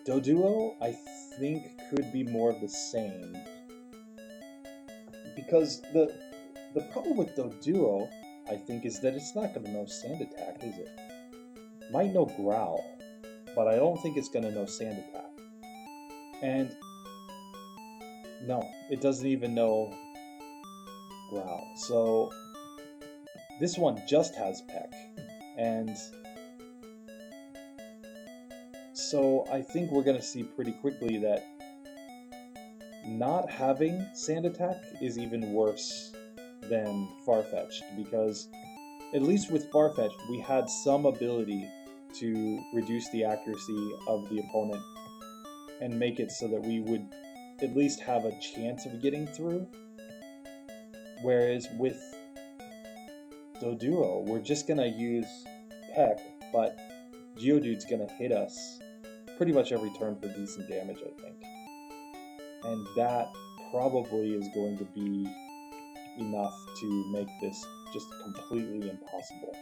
Doduo, I think, could be more of the same. Because the problem with Doduo, I think, is that it's not going to know Sand Attack, is it? Might know Growl, but I don't think it's going to know Sand Attack. And no, it doesn't even know Growl. So this one just has Peck. And so I think we're going to see pretty quickly that not having Sand Attack is even worse than Farfetch'd, because at least with Farfetch'd we had some ability to reduce the accuracy of the opponent and make it so that we would at least have a chance of getting through. Whereas with Doduo, we're just going to use Peck, but Geodude's going to hit us pretty much every turn for decent damage, I think. And that probably is going to be enough to make this just completely impossible.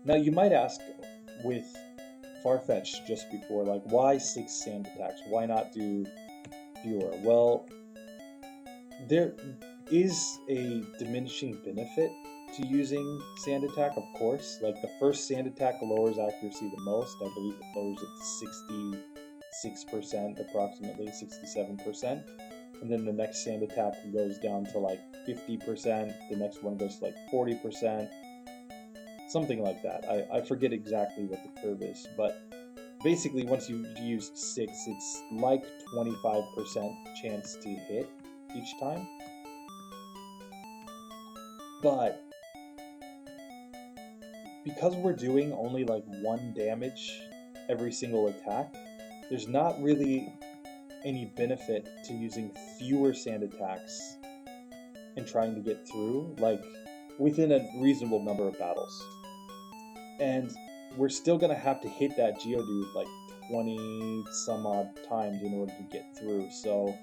Now you might ask, with Farfetch'd just before, like, why 6 Sand Attacks? Why not do fewer? Well, there is a diminishing benefit to using Sand Attack, of course. Like, the first Sand Attack lowers accuracy the most. I believe it lowers it to 66%, approximately 67%. And then the next Sand Attack goes down to like 50%. The next one goes to like 40%. Something like that. I forget exactly what the curve is, but basically once you use 6, it's like 25% chance to hit each time. But because we're doing only like 1 damage every single attack, there's not really any benefit to using fewer Sand Attacks and trying to get through, like, within a reasonable number of battles. And we're still going to have to hit that Geodude like 20 some odd times in order to get through. So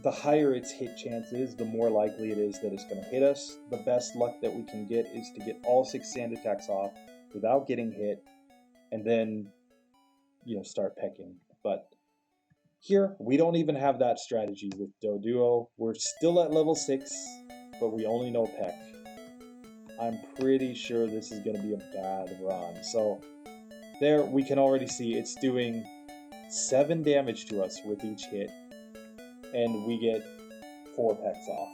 the higher its hit chance is, the more likely it is that it's going to hit us. The best luck that we can get is to get all 6 Sand Attacks off without getting hit, and then, you know, start pecking. But here, we don't even have that strategy with Doduo. We're still at level 6, but we only know Peck. I'm pretty sure this is going to be a bad run. So There, we can already see it's doing 7 damage to us with each hit, and we get 4 pecks off.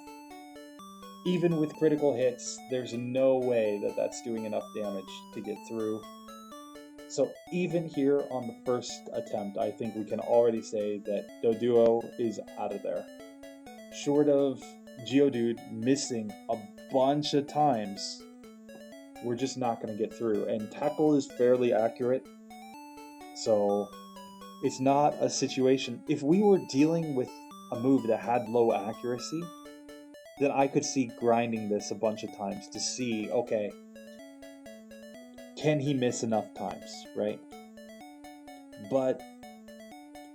Even with critical hits, there's no way that that's doing enough damage to get through. So even here on the first attempt, I think we can already say that Doduo is out of there. Short of Geodude missing a bunch of times, we're just not going to get through. And Tackle is fairly accurate, so it's not a situation. If we were dealing with a move that had low accuracy, then I could see grinding this a bunch of times to see, okay, can he miss enough times, right? But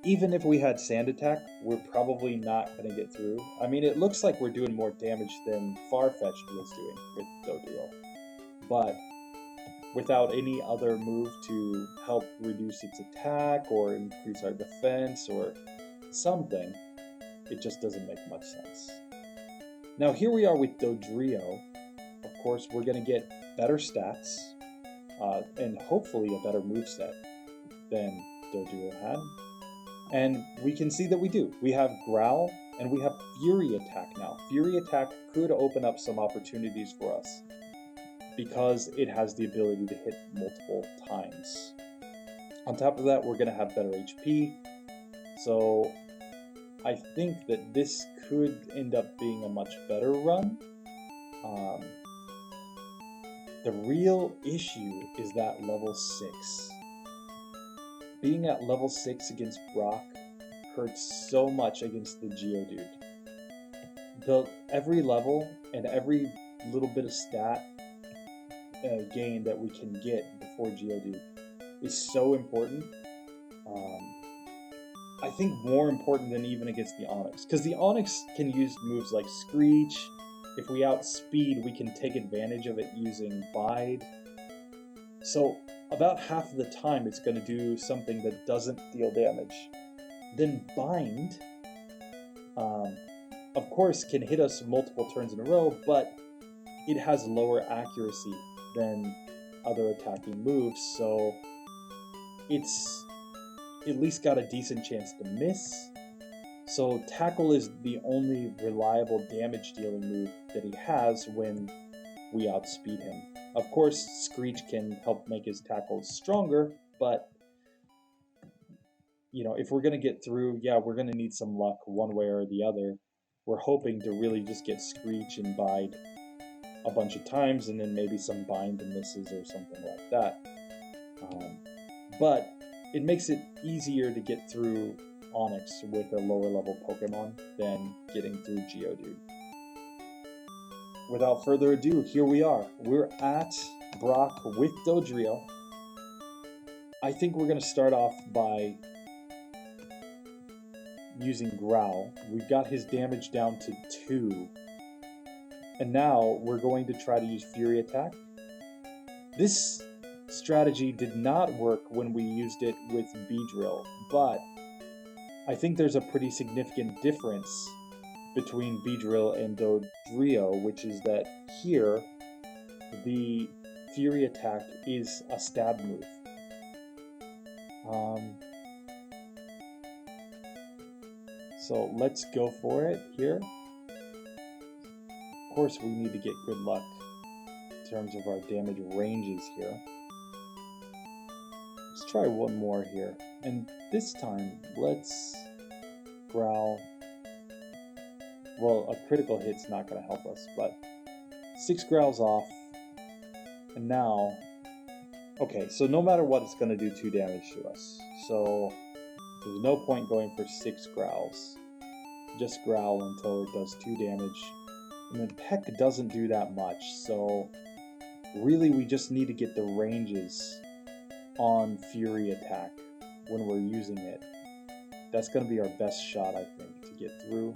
even if we had Sand Attack, we're probably not going to get through. I mean, it looks like we're doing more damage than Farfetch'd was doing with Doduo. But without any other move to help reduce its attack or increase our defense or something, it just doesn't make much sense. Now here we are with Dodrio. Of course, we're going to get better stats and hopefully a better moveset than Doduo had. And we can see that we do. We have Growl and we have Fury Attack now. Fury Attack could open up some opportunities for us because it has the ability to hit multiple times. On top of that, we're going to have better HP. So I think that this could end up being a much better run. The real issue is that level 6. Being at level 6 against Brock hurts so much against the Geodude. Every level and every little bit of stat gain that we can get before Geodude is so important. I think more important than even against the Onix, because the Onix can use moves like Screech. If we outspeed, we can take advantage of it using Bide. So about half of the time it's going to do something that doesn't deal damage. Then Bind, of course, can hit us multiple turns in a row, but it has lower accuracy than other attacking moves, so it's at least got a decent chance to miss. So Tackle is the only reliable damage dealing move that he has when we outspeed him. Of course, Screech can help make his tackles stronger, but you know, if we're going to get through, yeah, we're going to need some luck one way or the other. We're hoping to really just get Screech and Bide a bunch of times, and then maybe some Bind and misses or something like that. But it makes it easier to get through Onix with a lower level Pokemon than getting through Geodude. Without further ado, here we are. We're at Brock with Dodrio. I think we're going to start off by using Growl. We've got his damage down to 2. And now we're going to try to use Fury Attack. This strategy did not work when we used it with Beedrill, but I think there's a pretty significant difference between Beedrill and Dodrio, which is that here, the Fury Attack is a stab move. So let's go for it here. Of course, we need to get good luck in terms of our damage ranges here. Let's try one more here. And this time, let's Growl. Well, a critical hit's not going to help us, but 6 Growls off. And now, okay, so no matter what, it's going to do 2 damage to us. So there's no point going for 6 Growls. Just Growl until it does 2 damage. And then Peck doesn't do that much, so really we just need to get the ranges on Fury Attack when we're using it. That's going to be our best shot, I think, to get through.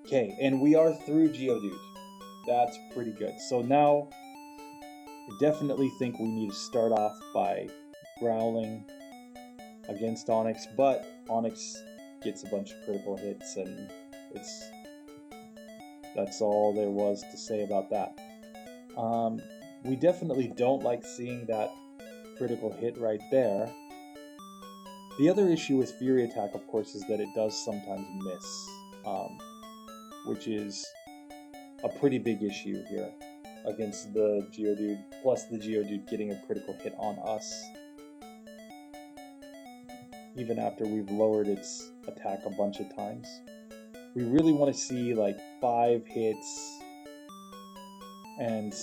Okay, and we are through Geodude. That's pretty good. So now, I definitely think we need to start off by growling against Onix, but Onix gets a bunch of critical hits, and that's all there was to say about that. we definitely don't like seeing that critical hit right there. The other issue with Fury Attack, of course, is that it does sometimes miss, which is a pretty big issue here against the Geodude, plus the Geodude getting a critical hit on us, even after we've lowered its attack a bunch of times. We really want to see like 5 hits, and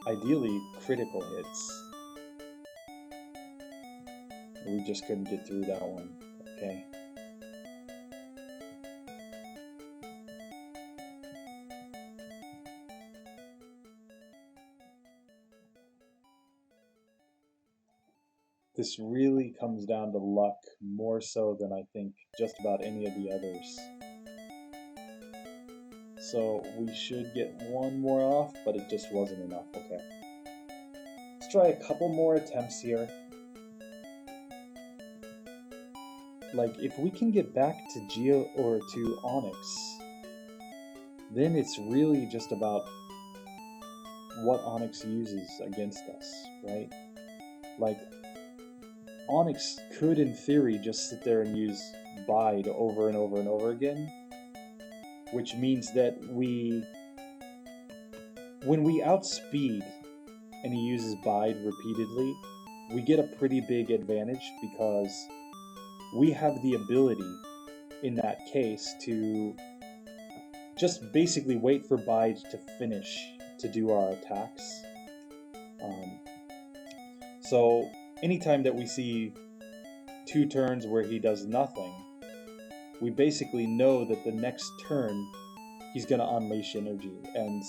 ideally critical hits. We just couldn't get through that one. Okay. This really comes down to luck more so than I think just about any of the others. So we should get one more off, but it just wasn't enough. Okay. Let's try a couple more attempts here. Like, if we can get back to Geo or to Onyx, then it's really just about what Onyx uses against us, right? Like, Onyx could, in theory, just sit there and use Bide over and over and over again, which means that when we outspeed and he uses Bide repeatedly, we get a pretty big advantage because we have the ability in that case to just basically wait for Bide to finish to do our attacks. So anytime that we see 2 turns where he does nothing, we basically know that the next turn he's going to unleash energy. And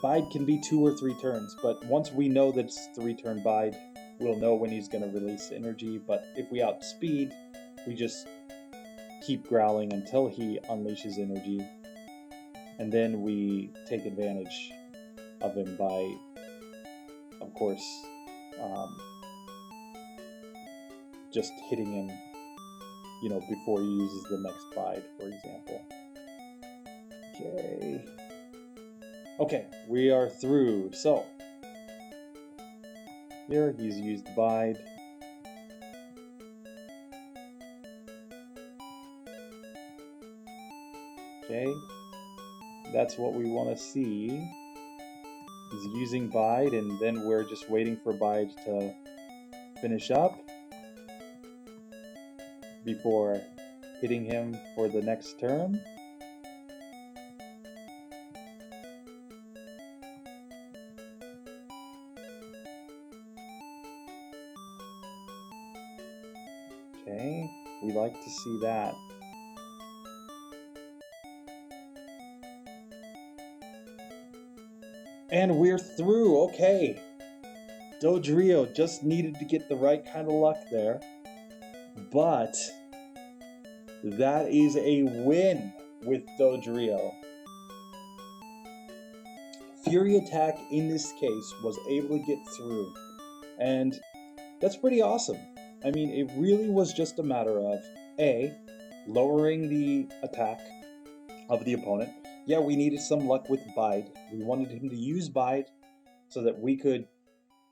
Bide can be 2 or 3 turns, but once we know that it's 3-turn Bide, we'll know when he's going to release energy. But if we outspeed, we just keep growling until he unleashes energy, and then we take advantage of him by, of course, just hitting him, you know, before he uses the next Bide, for example. Okay, we are through. So here he's used Bide. Okay, that's what we want to see. He's using Bide, and then we're just waiting for Bide to finish up before hitting him for the next turn. Okay, we like to see that. And we're through. Okay. Dodrio just needed to get the right kind of luck there. But that is a win with Dodrio. Fury Attack in this case was able to get through. And that's pretty awesome. I mean, it really was just a matter of A, lowering the attack of the opponent. Yeah, we needed some luck with Bide. We wanted him to use Bide so that we could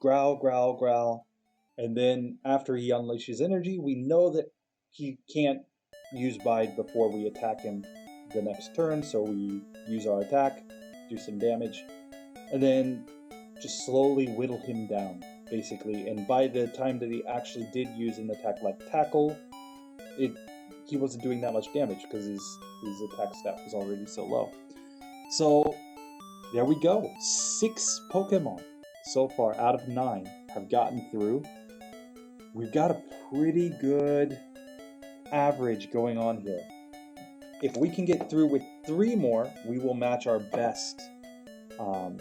growl, and then after he unleashes energy, we know that he can't use Bide before we attack him the next turn, so we use our attack, do some damage, and then just slowly whittle him down, basically. And by the time that he actually did use an attack like Tackle, he wasn't doing that much damage because his attack stat was already so low. So there we go. 6 Pokemon so far out of 9 have gotten through. We've got a pretty good average going on here. If we can get through with 3 more, we will match our best kind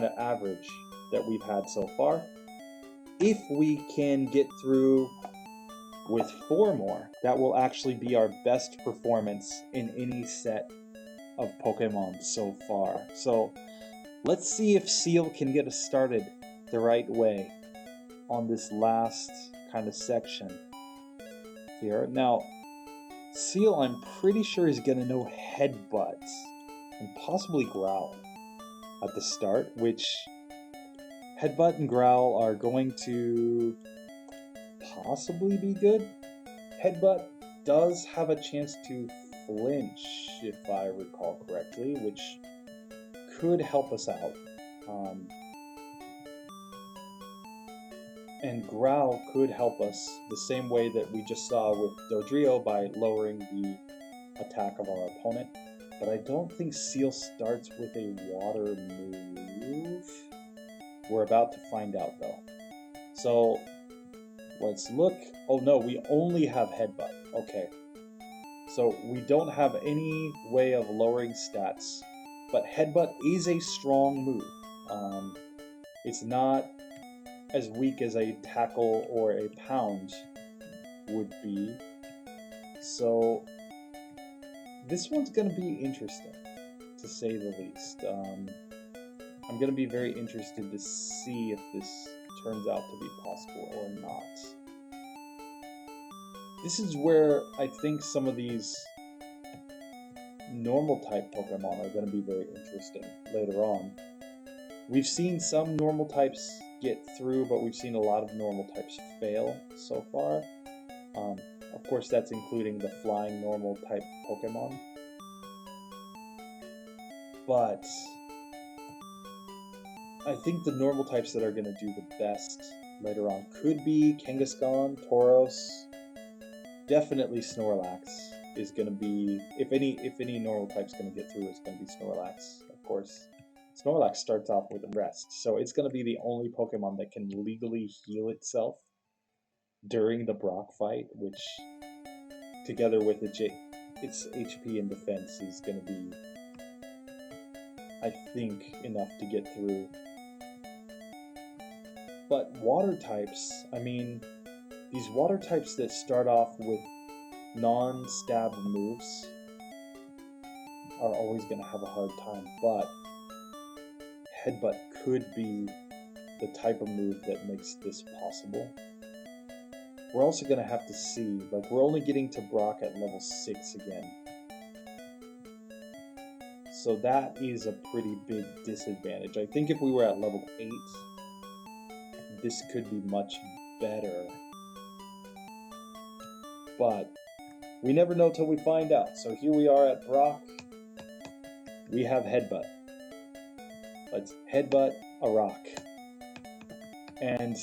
of average that we've had so far. If we can get through with 4 more, that will actually be our best performance in any set of Pokemon so far. So let's see if Seel can get us started the right way on this last kind of section here. Now, Seel, I'm pretty sure is going to know Headbutt. and possibly Growl at the start, which Headbutt and Growl are going to possibly be good. Headbutt does have a chance to flinch, if I recall correctly, which could help us out. And Growl could help us the same way that we just saw with Dodrio by lowering the attack of our opponent. But I don't think Seel starts with a water move. We're about to find out though. So let's look. Oh no, we only have Headbutt. Okay. So we don't have any way of lowering stats. But Headbutt is a strong move. It's not as weak as a Tackle or a Pound would be. So this one's going to be interesting, to say the least. I'm going to be very interested to see if this turns out to be possible or not. This is where I think some of these normal type Pokemon are going to be very interesting later on. We've seen some normal types get through, but we've seen a lot of normal types fail so far. Of course, that's including the flying normal type Pokemon. But I think the normal types that are going to do the best later on could be Kangaskhan, Tauros, definitely Snorlax is going to be, if any normal type's going to get through, it's going to be Snorlax, of course. Snorlax starts off with a rest, so it's going to be the only Pokemon that can legally heal itself during the Brock fight, which, together with its HP and defense, is going to be, I think, enough to get through. But water types, I mean, these water types that start off with non-stab moves are always going to have a hard time, but Headbutt could be the type of move that makes this possible. We're also going to have to see, like, we're only getting to Brock at level 6 again. So that is a pretty big disadvantage. I think if we were at level 8, this could be much better. But we never know till we find out. So here we are at Brock. We have Headbutt. Let's Headbutt a rock. And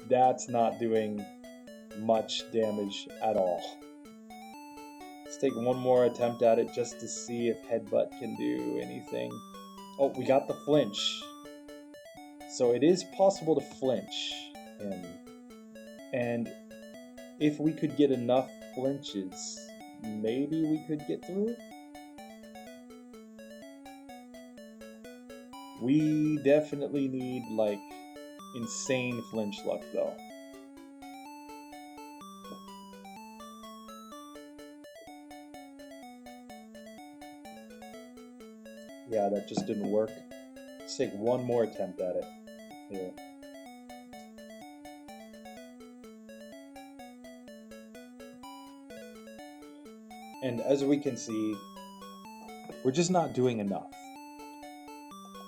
that's not doing much damage at all. Let's take one more attempt at it just to see if Headbutt can do anything. Oh, we got the flinch. So it is possible to flinch him. And if we could get enough flinches, maybe we could get through? We definitely need, like, insane flinch luck, though. Yeah, that just didn't work. Let's take one more attempt at it. Here. And as we can see, we're just not doing enough.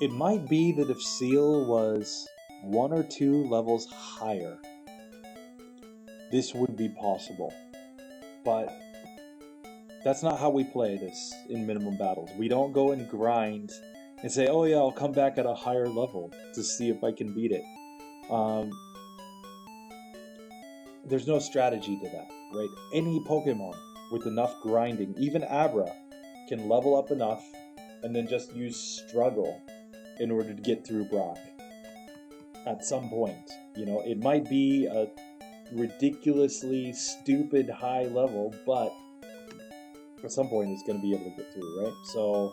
It might be that if Seel was 1 or 2 levels higher, this would be possible. But that's not how we play this in minimum battles. We don't go and grind and say, oh yeah, I'll come back at a higher level to see if I can beat it. There's no strategy to that, right? Any Pokemon with enough grinding, even Abra, can level up enough and then just use Struggle in order to get through Brock at some point. You know, it might be a ridiculously stupid high level, but at some point it's going to be able to get through, right? So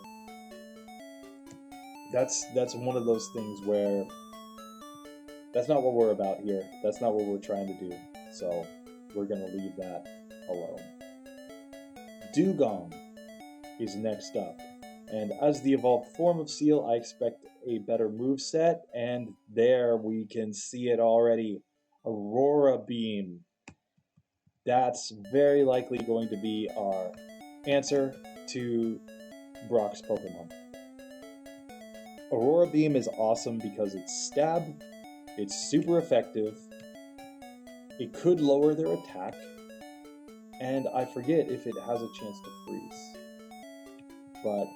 that's one of those things where that's not what we're about here. That's not what we're trying to do. So we're going to leave that alone. Dewgong is next up. And as the evolved form of Seel, I expect a better moveset, and there we can see it already. Aurora Beam. That's very likely going to be our answer to Brock's Pokemon. Aurora Beam is awesome because it's stab, it's super effective, it could lower their attack, and I forget if it has a chance to freeze. But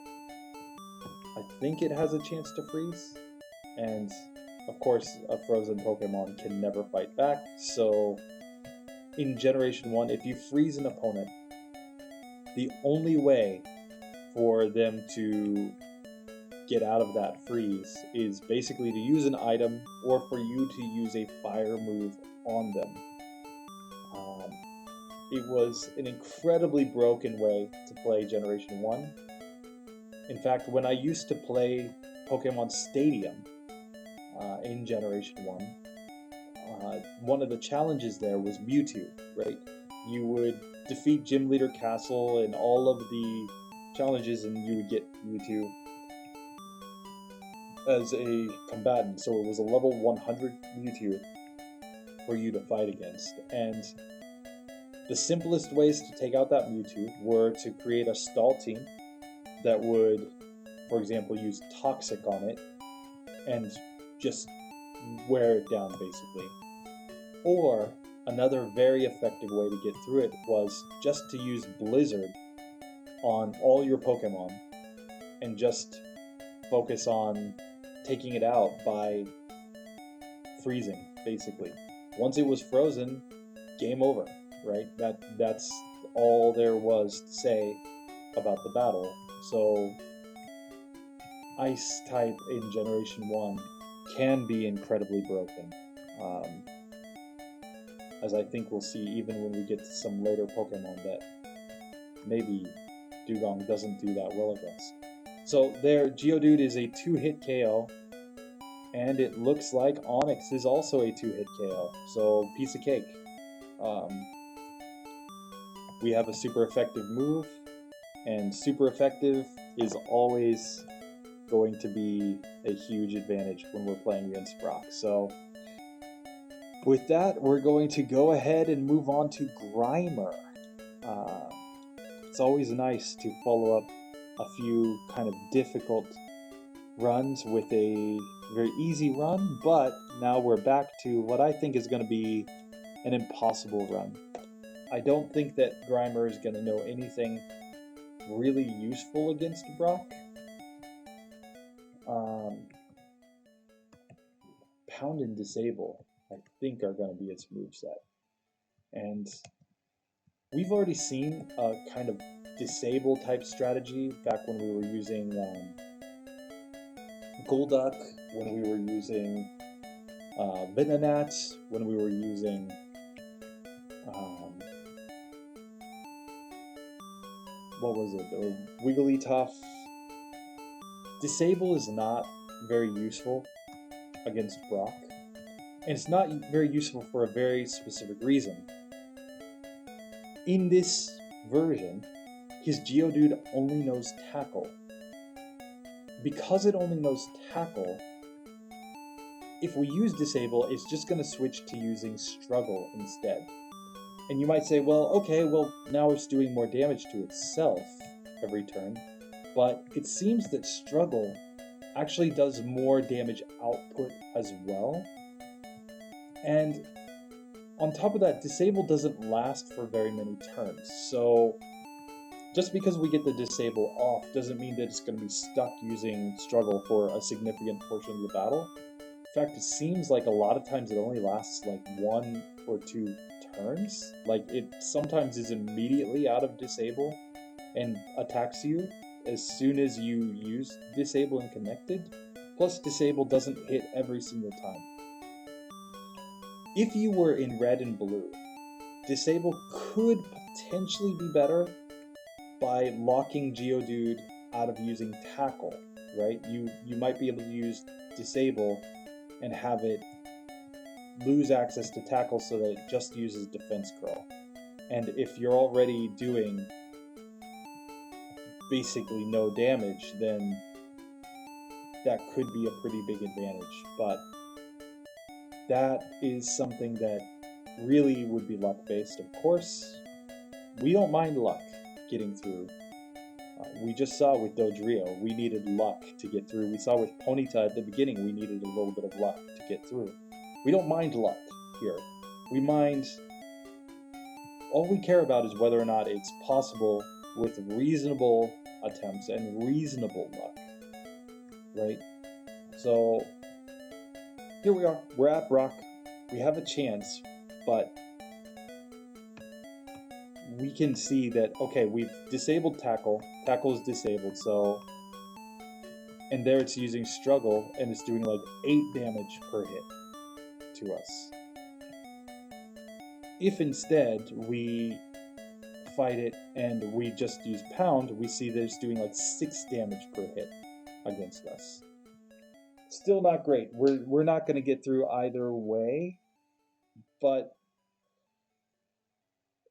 I think it has a chance to freeze, and of course a frozen Pokemon can never fight back, so in Generation 1, if you freeze an opponent, the only way for them to get out of that freeze is basically to use an item or for you to use a fire move on them. It was an incredibly broken way to play Generation 1. In fact, when I used to play Pokemon Stadium in Generation 1, one of the challenges there was Mewtwo, right? You would defeat Gym Leader Castle and all of the challenges and you would get Mewtwo as a combatant, so it was a level 100 Mewtwo for you to fight against. And the simplest ways to take out that Mewtwo were to create a stall team that would, for example, use Toxic on it and just wear it down, basically. Or another very effective way to get through it was just to use Blizzard on all your Pokemon and just focus on taking it out by freezing, basically. Once it was frozen, game over, right? That's all there was to say about the battle. So Ice type in Generation 1 can be incredibly broken. As I think we'll see even when we get to some later Pokemon that maybe Dewgong doesn't do that well against. So there, Geodude is a 2-hit KO, and it looks like Onix is also a 2-hit KO, so piece of cake. We have a super effective move, and super effective is always going to be a huge advantage when we're playing against Brock. So with that, we're going to go ahead and move on to Grimer. It's always nice to follow up a few kind of difficult runs with a very easy run, but now we're back to what I think is going to be an impossible run. I don't think that Grimer is going to know anything really useful against Brock. Pound and Disable, I think, are going to be its moveset. And we've already seen a kind of Disable type strategy back when we were using Golduck, when we were using Venonat, when we were using what was it? Wigglytuff. Disable is not very useful against Brock, and it's not very useful for a very specific reason. In this version, his Geodude only knows Tackle. Because it only knows Tackle, if we use Disable, it's just going to switch to using Struggle instead. And you might say, well, okay, well, now it's doing more damage to itself every turn, but it seems that Struggle actually does more damage output as well. And on top of that, Disable doesn't last for very many turns, so just because we get the Disable off doesn't mean that it's going to be stuck using Struggle for a significant portion of the battle. In fact, it seems like a lot of times it only lasts like 1 or 2 turns. Like, it sometimes is immediately out of Disable and attacks you as soon as you use Disable and Connected. Plus, Disable doesn't hit every single time. If you were in Red and Blue, Disable could potentially be better by locking Geodude out of using Tackle, right? You might be able to use Disable and have it lose access to Tackle so that it just uses Defense Curl. And if you're already doing basically no damage, then that could be a pretty big advantage. But that is something that really would be luck-based. Of course, we don't mind luck getting through We just saw with Dodrio, we needed luck to get through. We saw with Ponyta at the beginning, we needed a little bit of luck to get through. We don't mind luck here. We mind... All we care about is whether or not it's possible with reasonable attempts and reasonable luck. Right? So, here we are. We're at Brock. We have a chance, but we can see that, okay, we've disabled Tackle. Tackle is disabled, so... And there it's using Struggle, and it's doing like 8 damage per hit to us. If instead we fight it and we just use Pound, we see that it's doing like 6 damage per hit against us. Still not great. We're not going to get through either way, but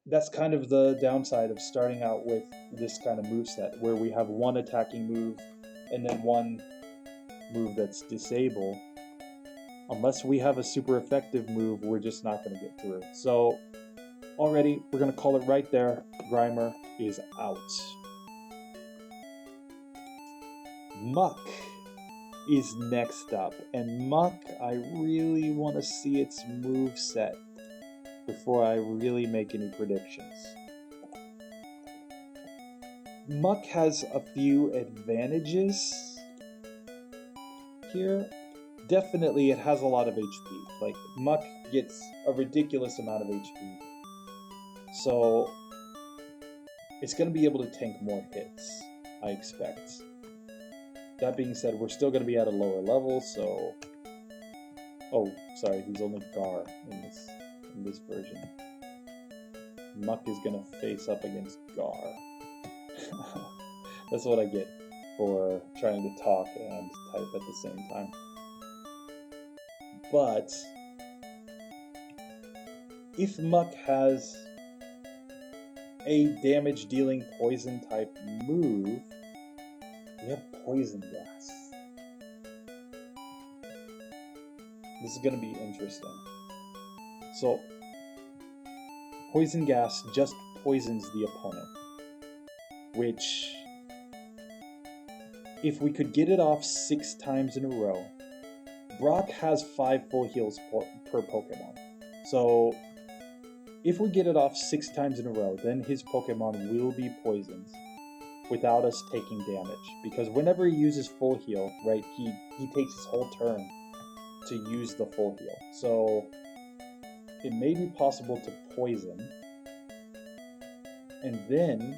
that's kind of the downside of starting out with this kind of moveset, where we have one attacking move and then one move that's disable. Unless we have a super effective move, we're just not going to get through. So, already, we're going to call it right there. Grimer is out. Muck is next up, and Muck, I really want to see its moveset before I really make any predictions. Muck has a few advantages here. Definitely, it has a lot of HP. Like, Muck gets a ridiculous amount of HP. So, it's going to be able to tank more hits, I expect. That being said, we're still going to be at a lower level, so... Oh, sorry, he's only Gar in this version. Muck is going to face up against Gar. That's what I get for trying to talk and type at the same time. But if Muck has a damage-dealing poison type move, we have Poison Gas. This is going to be interesting. So, Poison Gas just poisons the opponent, which, if we could get it off 6 times in a row, Brock has 5 full heals per Pokemon. So, if we get it off 6 times in a row, then his Pokemon will be poisoned without us taking damage. Because whenever he uses full heal, right, he takes his whole turn to use the full heal. So, it may be possible to poison. And then,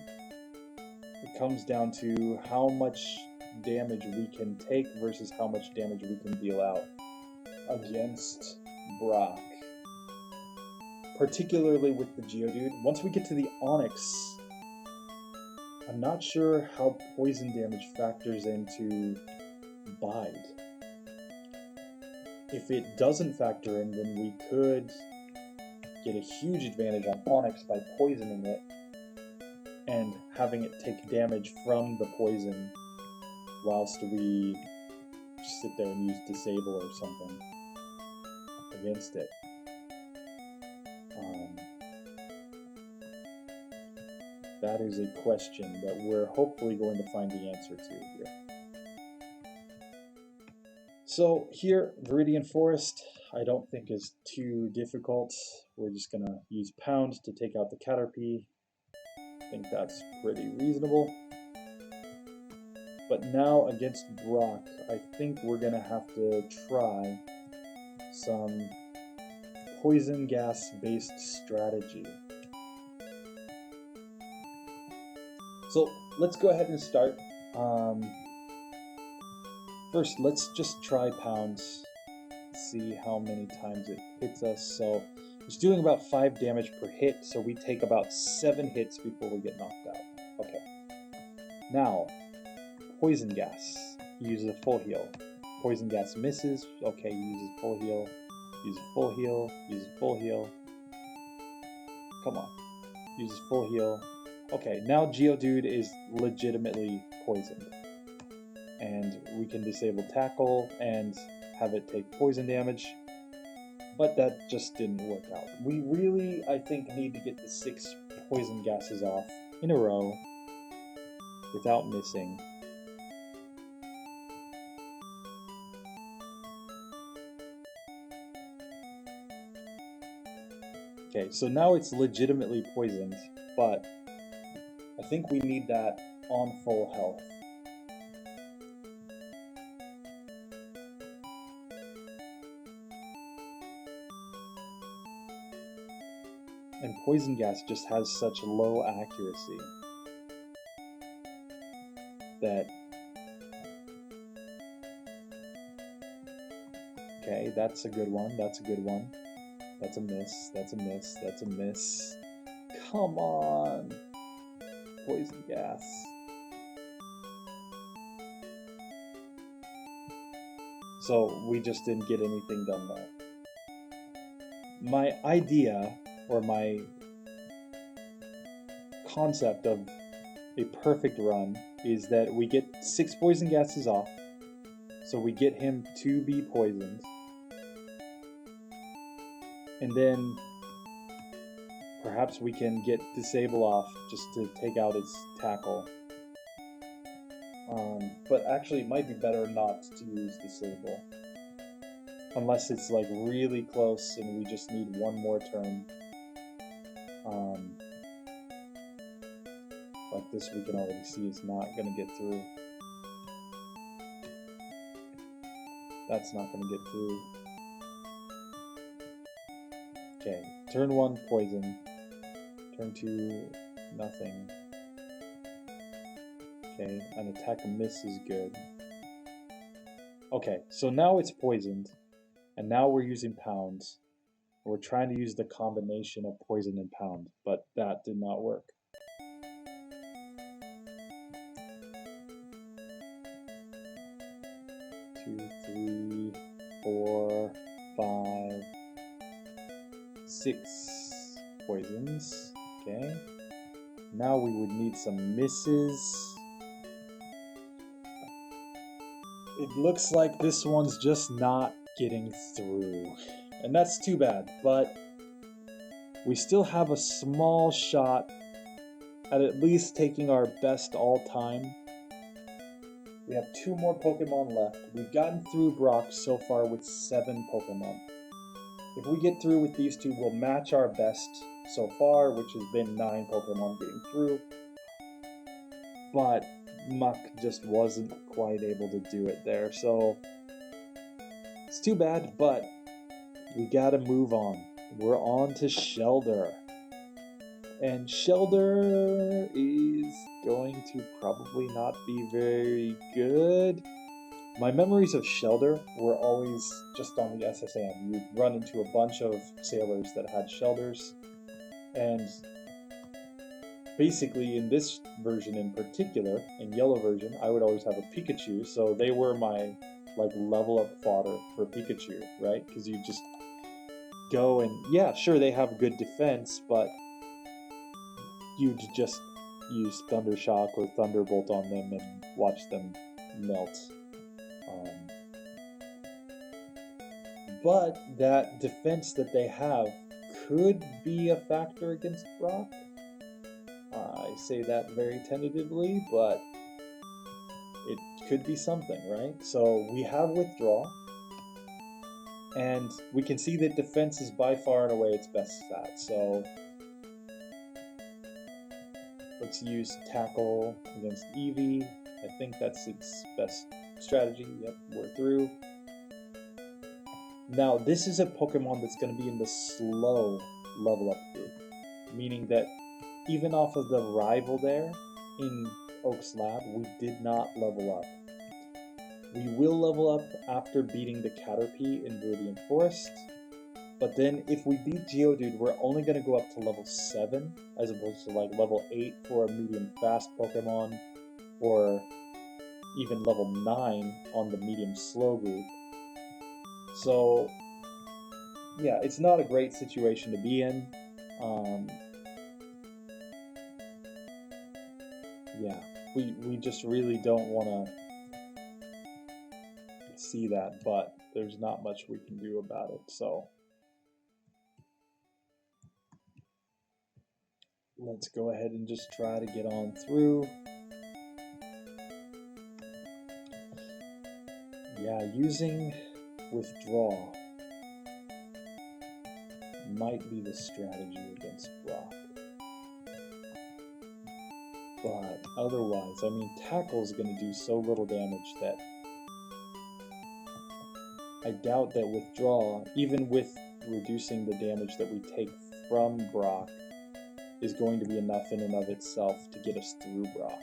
it comes down to how much damage we can take versus how much damage we can deal out against Brock. Particularly with the Geodude. Once we get to the Onix, I'm not sure how poison damage factors into Bide. If it doesn't factor in, then we could get a huge advantage on Onix by poisoning it and having it take damage from the poison whilst we sit there and use Disable or something against it. That is a question that we're hopefully going to find the answer to here. So here, Viridian Forest, I don't think is too difficult. We're just going to use Pound to take out the Caterpie. I think that's pretty reasonable. But now against Brock, I think we're going to have to try some Poison Gas based strategy. So let's go ahead and start. First, let's just try Pound, see how many times it hits us. So it's doing about 5 damage per hit, so we take about 7 hits before we get knocked out. Okay. Now, Poison Gas. He uses a full heal. Poison Gas misses. Okay, he uses full heal. Uses full heal. Uses full heal. Come on. Uses full heal. Okay, now Geodude is legitimately poisoned. And we can disable Tackle and have it take poison damage. But that just didn't work out. We really, I think, need to get the 6 poison gases off in a row without missing. Okay, so now it's legitimately poisoned, but I think we need that on full health. And poison gas just has such low accuracy that... Okay, that's a good one, that's a good one. That's a miss, that's a miss, that's a miss. Come on! Poison gas. So we just didn't get anything done there. My idea, or my concept of a perfect run, is that we get 6 poison gases off, so we get him to be poisoned. And then perhaps we can get Disable off just to take out his tackle. But actually it might be better not to use Disable. Unless it's like really close and we just need one more turn. Like this we can already see is not going to get through. That's not going to get through. Okay, turn 1 poison, turn 2 nothing. Okay, an attack miss is good. Okay, so now it's poisoned, and now we're using pounds. We're trying to use the combination of poison and pound, but that did not work. Two, 3, 4, 5, 6 poisons. Okay. Now we would need some misses. It looks like this one's just not getting through. And that's too bad, but we still have a small shot at least taking our best all-time. We have 2 more Pokemon left. We've gotten through Brock so far with 7 Pokemon. If we get through with these 2, we'll match our best so far, which has been 9 Pokemon getting through. But Muck just wasn't quite able to do it there, so it's too bad, but we gotta move on. We're on to Shellder. And Shellder is going to probably not be very good. My memories of Shellder were always just on the SSN. You'd run into a bunch of sailors that had Shelders, and basically in this version in particular, in yellow version, I would always have a Pikachu, so they were my like level up fodder for Pikachu, right? Because you just go and, yeah, sure, they have good defense, but you'd just use Thunder Shock or Thunderbolt on them and watch them melt. But that defense that they have could be a factor against Brock. I say that very tentatively, but it could be something, right? So we have Withdraw, and we can see that defense is by far and away its best stat, so let's use Tackle against Eevee. I think that's its best strategy. Yep, we're through. Now, this is a Pokemon that's going to be in the slow level up group, meaning that even off of the rival there in Oak's Lab, we did not level up. We will level up after beating the Caterpie in Viridian Forest, but then if we beat Geodude, we're only going to go up to level 7, as opposed to like level 8 for a medium fast Pokemon, or even level 9 on the medium slow group. So, yeah, it's not a great situation to be in. Yeah, we just really don't want to see that, but there's not much we can do about it, so let's go ahead and just try to get on through. Yeah, using Withdraw might be the strategy against Brock. But otherwise, I mean, Tackle's going to do so little damage that I doubt that Withdraw, even with reducing the damage that we take from Brock, is going to be enough in and of itself to get us through Brock.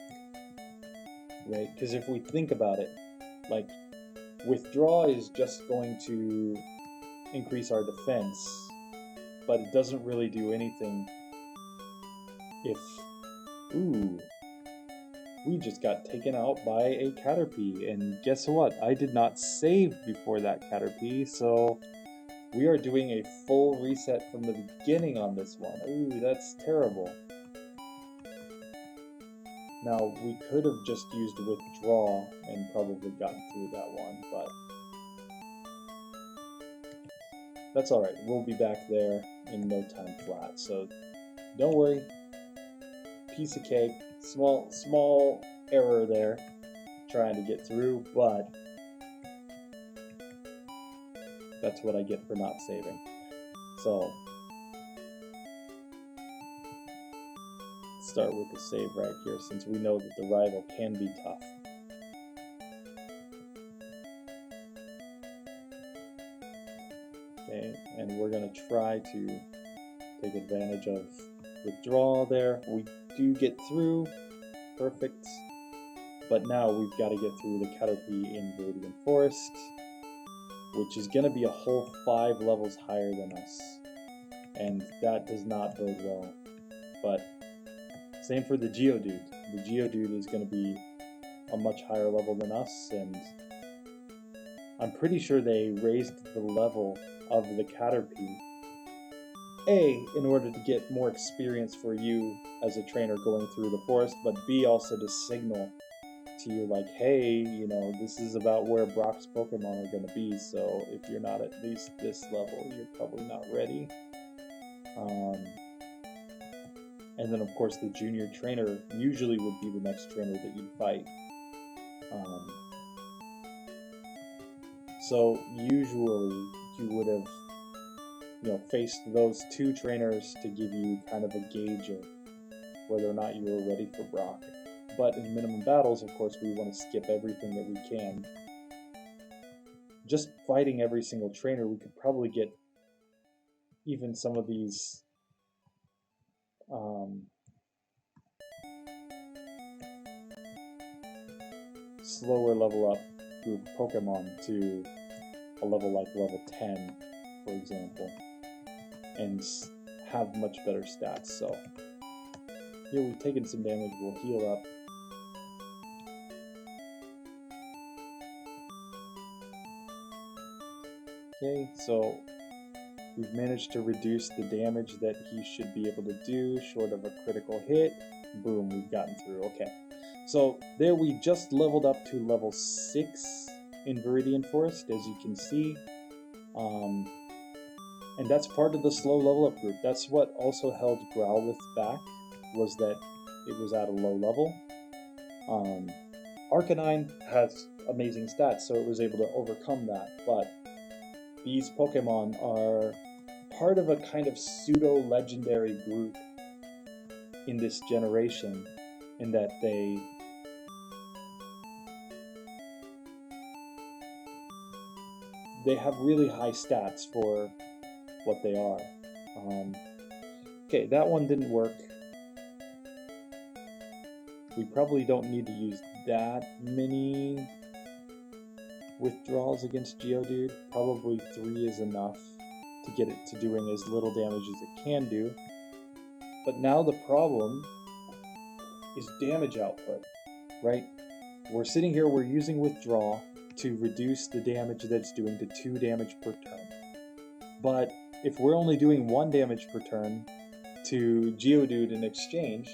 Right? Because if we think about it, like, Withdraw is just going to increase our defense, but it doesn't really do anything if... Ooh, we just got taken out by a Caterpie, and guess what? I did not save before that Caterpie, so we are doing a full reset from the beginning on this one. Ooh, that's terrible. Now, we could have just used Withdraw and probably gotten through that one, but that's alright. We'll be back there in no time flat, so don't worry. Piece of cake. Small error there trying to get through, but that's what I get for not saving. So, start with the save right here, since we know that the rival can be tough. Okay, and we're going to try to take advantage of Withdraw there. We do get through. Perfect. But now we've got to get through the Caterpie in Viridian Forest, which is going to be a whole 5 levels higher than us. And that does not bode well. But same for the Geodude. The Geodude is going to be a much higher level than us, and I'm pretty sure they raised the level of the Caterpie. A, in order to get more experience for you as a trainer going through the forest, but B, also to signal to you like, hey, you know, this is about where Brock's Pokemon are going to be, so if you're not at least this level, you're probably not ready. And then, of course, the junior trainer usually would be the next trainer that you'd fight. So usually you would have, faced those 2 trainers to give you kind of a gauge of whether or not you were ready for Brock. But in minimum battles, of course, we want to skip everything that we can. Just fighting every single trainer, we could probably get even some of these slower level up group Pokemon to a level like level 10, for example, and have much better stats. So here we've taken some damage, we'll heal up. Okay, so we've managed to reduce the damage that he should be able to do, short of a critical hit. Boom, we've gotten through. Okay, so there we just leveled up to level 6 in Viridian Forest, as you can see. And that's part of the slow level up group. That's what also held Growlithe back, was that it was at a low level. Arcanine has amazing stats, so it was able to overcome that, but these Pokemon are part of a kind of pseudo-legendary group in this generation, in that they have really high stats for what they are. Okay, that one didn't work. We probably don't need to use that many withdrawals against Geodude. Probably 3 is enough to get it to doing as little damage as it can do. But now the problem is damage output, right? We're sitting here, we're using withdraw to reduce the damage that it's doing to 2 damage per turn. But if we're only doing 1 damage per turn to Geodude in exchange,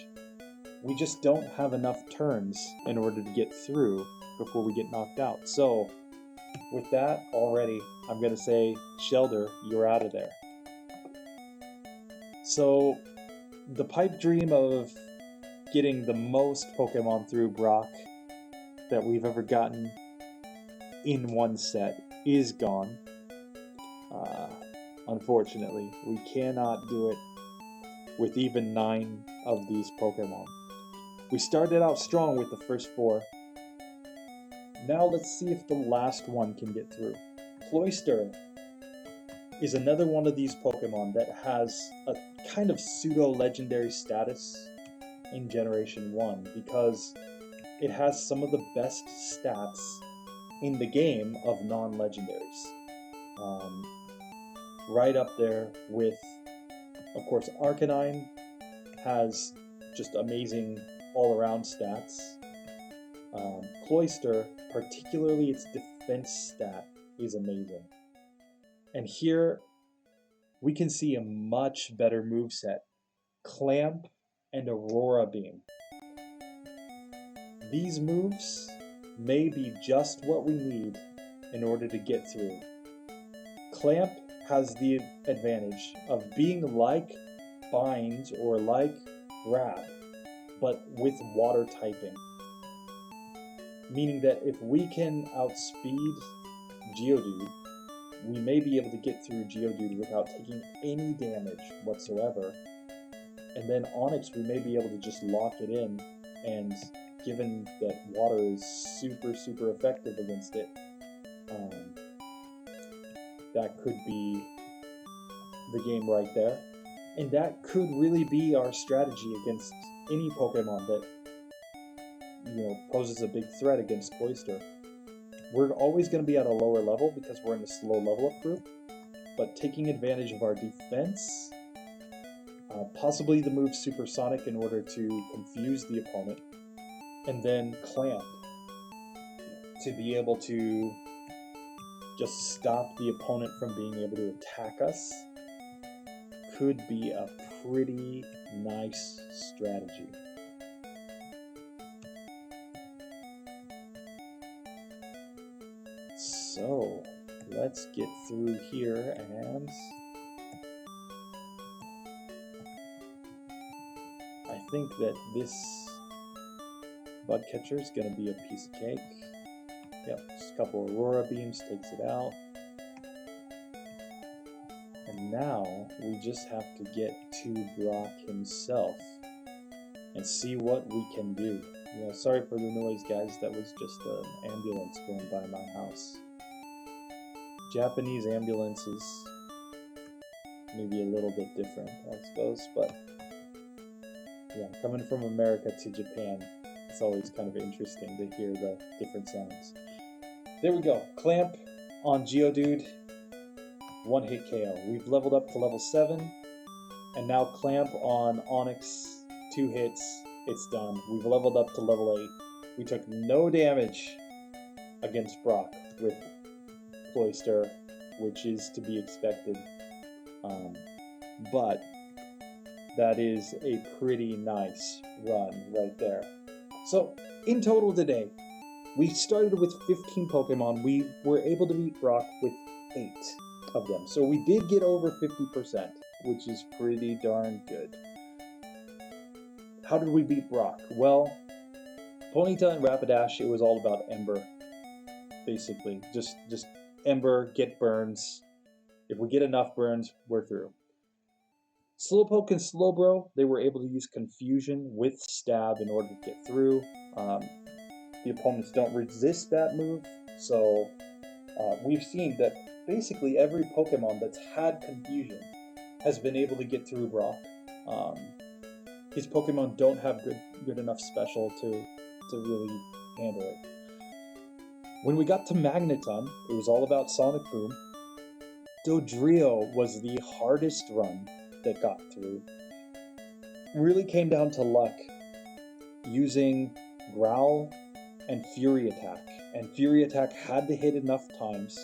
we just don't have enough turns in order to get through before we get knocked out. So with that already, I'm going to say, Shellder, you're out of there. So the pipe dream of getting the most Pokemon through Brock that we've ever gotten in one set is gone. Unfortunately, we cannot do it with even 9 of these Pokemon. We started out strong with the first 4. Now let's see if the last one can get through. Cloyster is another one of these Pokemon that has a kind of pseudo-legendary status in Generation 1 because it has some of the best stats in the game of non-legendaries. Right up there with, of course, Arcanine has just amazing all-around stats. Cloyster, particularly its defense stat, is amazing. And here we can see a much better moveset. Clamp and Aurora Beam. These moves may be just what we need in order to get through. Clamp has the advantage of being like Bind or like Grab, but with water typing. Meaning that if we can outspeed Geodude, we may be able to get through Geodude without taking any damage whatsoever. And then Onix, we may be able to just lock it in, and given that water is super effective against it, that could be the game right there. And that could really be our strategy against any Pokemon that, poses a big threat against Cloyster. We're always going to be at a lower level because we're in the slow level up group, but taking advantage of our defense, possibly the move Supersonic in order to confuse the opponent, and then Clamp to be able to just stop the opponent from being able to attack us, could be a pretty nice strategy. So, let's get through here, and I think that this Bug Catcher is going to be a piece of cake. Yep, just a couple Aurora Beams takes it out. And now we just have to get to Brock himself and see what we can do. Sorry for the noise, guys. That was just an ambulance going by my house. Japanese ambulances maybe a little bit different, I suppose, but yeah, coming from America to Japan, it's always kind of interesting to hear the different sounds. There we go. Clamp on Geodude. 1-hit KO. We've leveled up to level 7, and now Clamp on Onix. 2 hits. It's done. We've leveled up to level 8. We took no damage against Brock with Cloyster, which is to be expected. But that is a pretty nice run right there. So, in total today, we started with 15 Pokemon. We were able to beat Brock with 8 of them. So we did get over 50%, which is pretty darn good. How did we beat Brock? Well, Ponyta and Rapidash, it was all about Ember, basically. Just Ember, get burns. If we get enough burns, we're through. Slowpoke and Slowbro, they were able to use Confusion with Stab in order to get through. The opponents don't resist that move, so we've seen that basically every Pokemon that's had Confusion has been able to get through Brock. His Pokemon don't have good enough special to really handle it. When we got to Magneton, it was all about Sonic Boom. Dodrio was the hardest run that got through. It really came down to luck, using Growl and Fury Attack. And Fury Attack had to hit enough times.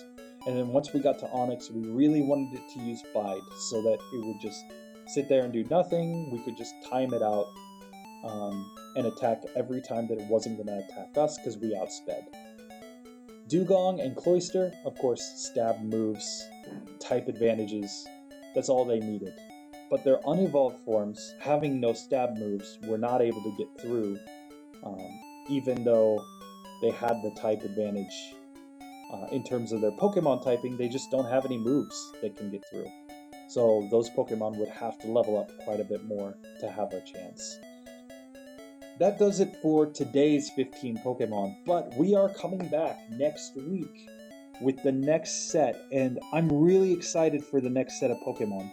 And then once we got to Onix, we really wanted it to use Bide so that it would just sit there and do nothing. We could just time it out and attack every time that it wasn't going to attack us because we outsped. Dewgong and Cloyster, of course, stab moves, type advantages. That's all they needed. But their unevolved forms, having no stab moves, were not able to get through, even though they had the type advantage in terms of their Pokemon typing, they just don't have any moves that can get through. So those Pokemon would have to level up quite a bit more to have a chance. That does it for today's 15 Pokemon, but we are coming back next week with the next set, and I'm really excited for the next set of Pokemon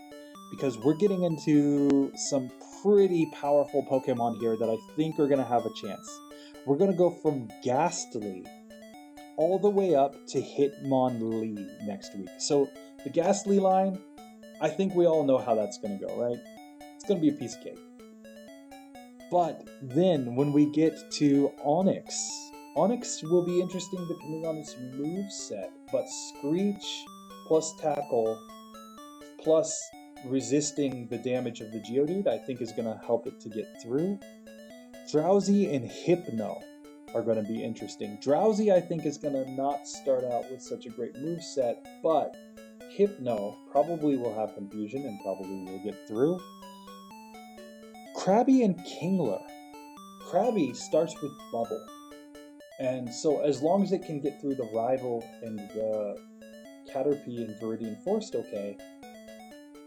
because we're getting into some pretty powerful Pokemon here that I think are going to have a chance. We're going to go from Ghastly all the way up to Hitmonlee next week. So the Ghastly line, I think we all know how that's going to go, right? It's going to be a piece of cake. But then when we get to Onix, Onix will be interesting depending on its moveset, but Screech plus Tackle plus resisting the damage of the Geodude I think is going to help it to get through. Drowsy and Hypno are going to be interesting. Drowsy I think is going to not start out with such a great moveset, but Hypno probably will have confusion and probably will get through. Krabby and Kingler. Krabby starts with Bubble. And so as long as it can get through the Rival and the Caterpie and Viridian Forest okay,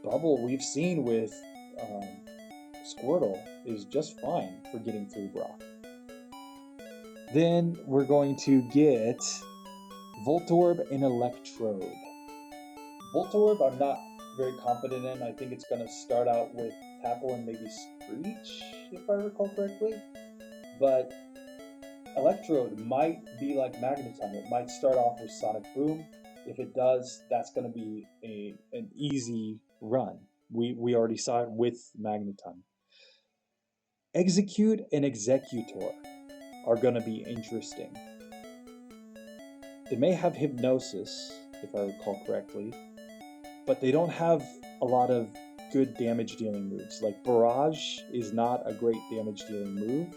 Bubble we've seen with Squirtle is just fine for getting through Brock. Then we're going to get Voltorb and Electrode. Voltorb I'm not very confident in. I think it's going to start out with Tackle and maybe Screech, if I recall correctly. But Electrode might be like Magneton. It might start off with Sonic Boom. If it does, that's going to be an easy run. We already saw it with Magneton. Execute and Executor are going to be interesting. They may have Hypnosis, if I recall correctly, but they don't have a lot of good damage dealing moves. Like Barrage is not a great damage dealing move,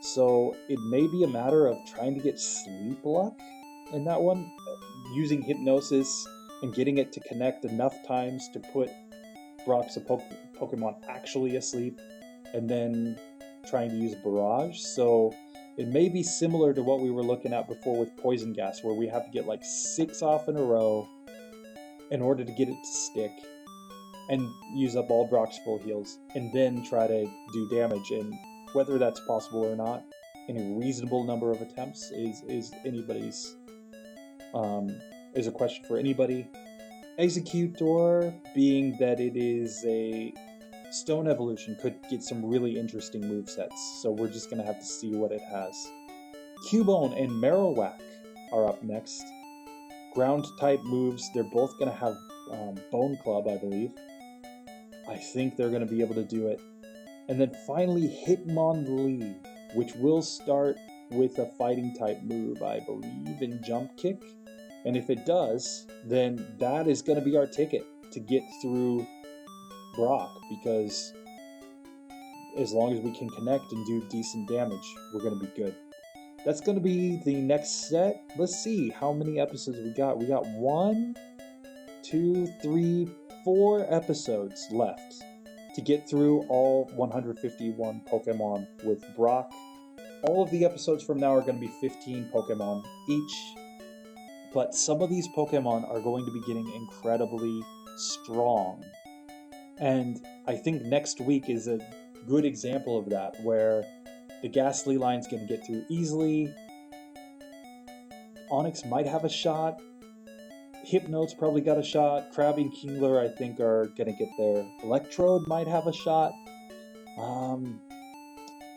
so it may be a matter of trying to get Sleep Luck in that one, using Hypnosis and getting it to connect enough times to put Brock's Pokemon actually asleep, and then trying to use Barrage. So it may be similar to what we were looking at before with Poison Gas, where we have to get like 6 off in a row in order to get it to stick and use up all Brock's full heals, and then try to do damage. And whether that's possible or not in a reasonable number of attempts is anybody's is a question for anybody. Executor, being that it is a Stone evolution, could get some really interesting movesets, so we're just going to have to see what it has. Cubone and Marowak are up next. Ground type moves, they're both going to have Bone Club, I believe. I think they're going to be able to do it. And then finally Hitmonlee, which will start with a fighting type move, I believe, in Jump Kick. And if it does, then that is going to be our ticket to get through Brock, because as long as we can connect and do decent damage, we're going to be good. That's going to be the next set. Let's see how many episodes we got. We got 1, 2, 3, 4 episodes left to get through all 151 Pokemon with Brock. All of the episodes from now are going to be 15 Pokemon each, but some of these Pokemon are going to be getting incredibly strong. And I think next week is a good example of that, where the Ghastly line's going to get through easily. Onix might have a shot. Hypno's probably got a shot. Krabby and Kingler, I think, are going to get there. Electrode might have a shot.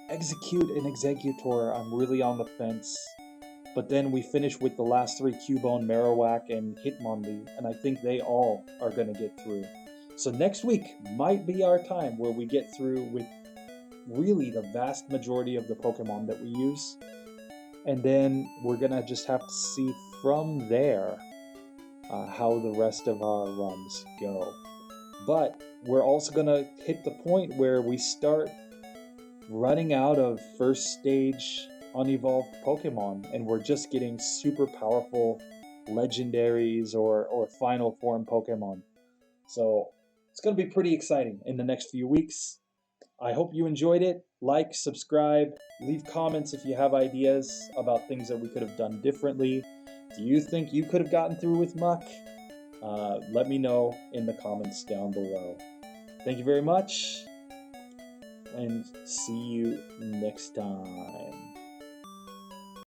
Execute and Executor, I'm really on the fence. But then we finish with the last 3, Cubone, Marowak, and Hitmonlee, and I think they all are going to get through. So next week might be our time where we get through with really the vast majority of the Pokemon that we use. And then we're going to just have to see from there how the rest of our runs go. But we're also going to hit the point where we start running out of first stage unevolved Pokemon, and we're just getting super powerful legendaries or final form Pokemon. So it's going to be pretty exciting in the next few weeks. I hope you enjoyed it. Like, subscribe, leave comments if you have ideas about things that we could have done differently. Do you think you could have gotten through with Muck? Let me know in the comments down below. Thank you very much, and see you next time.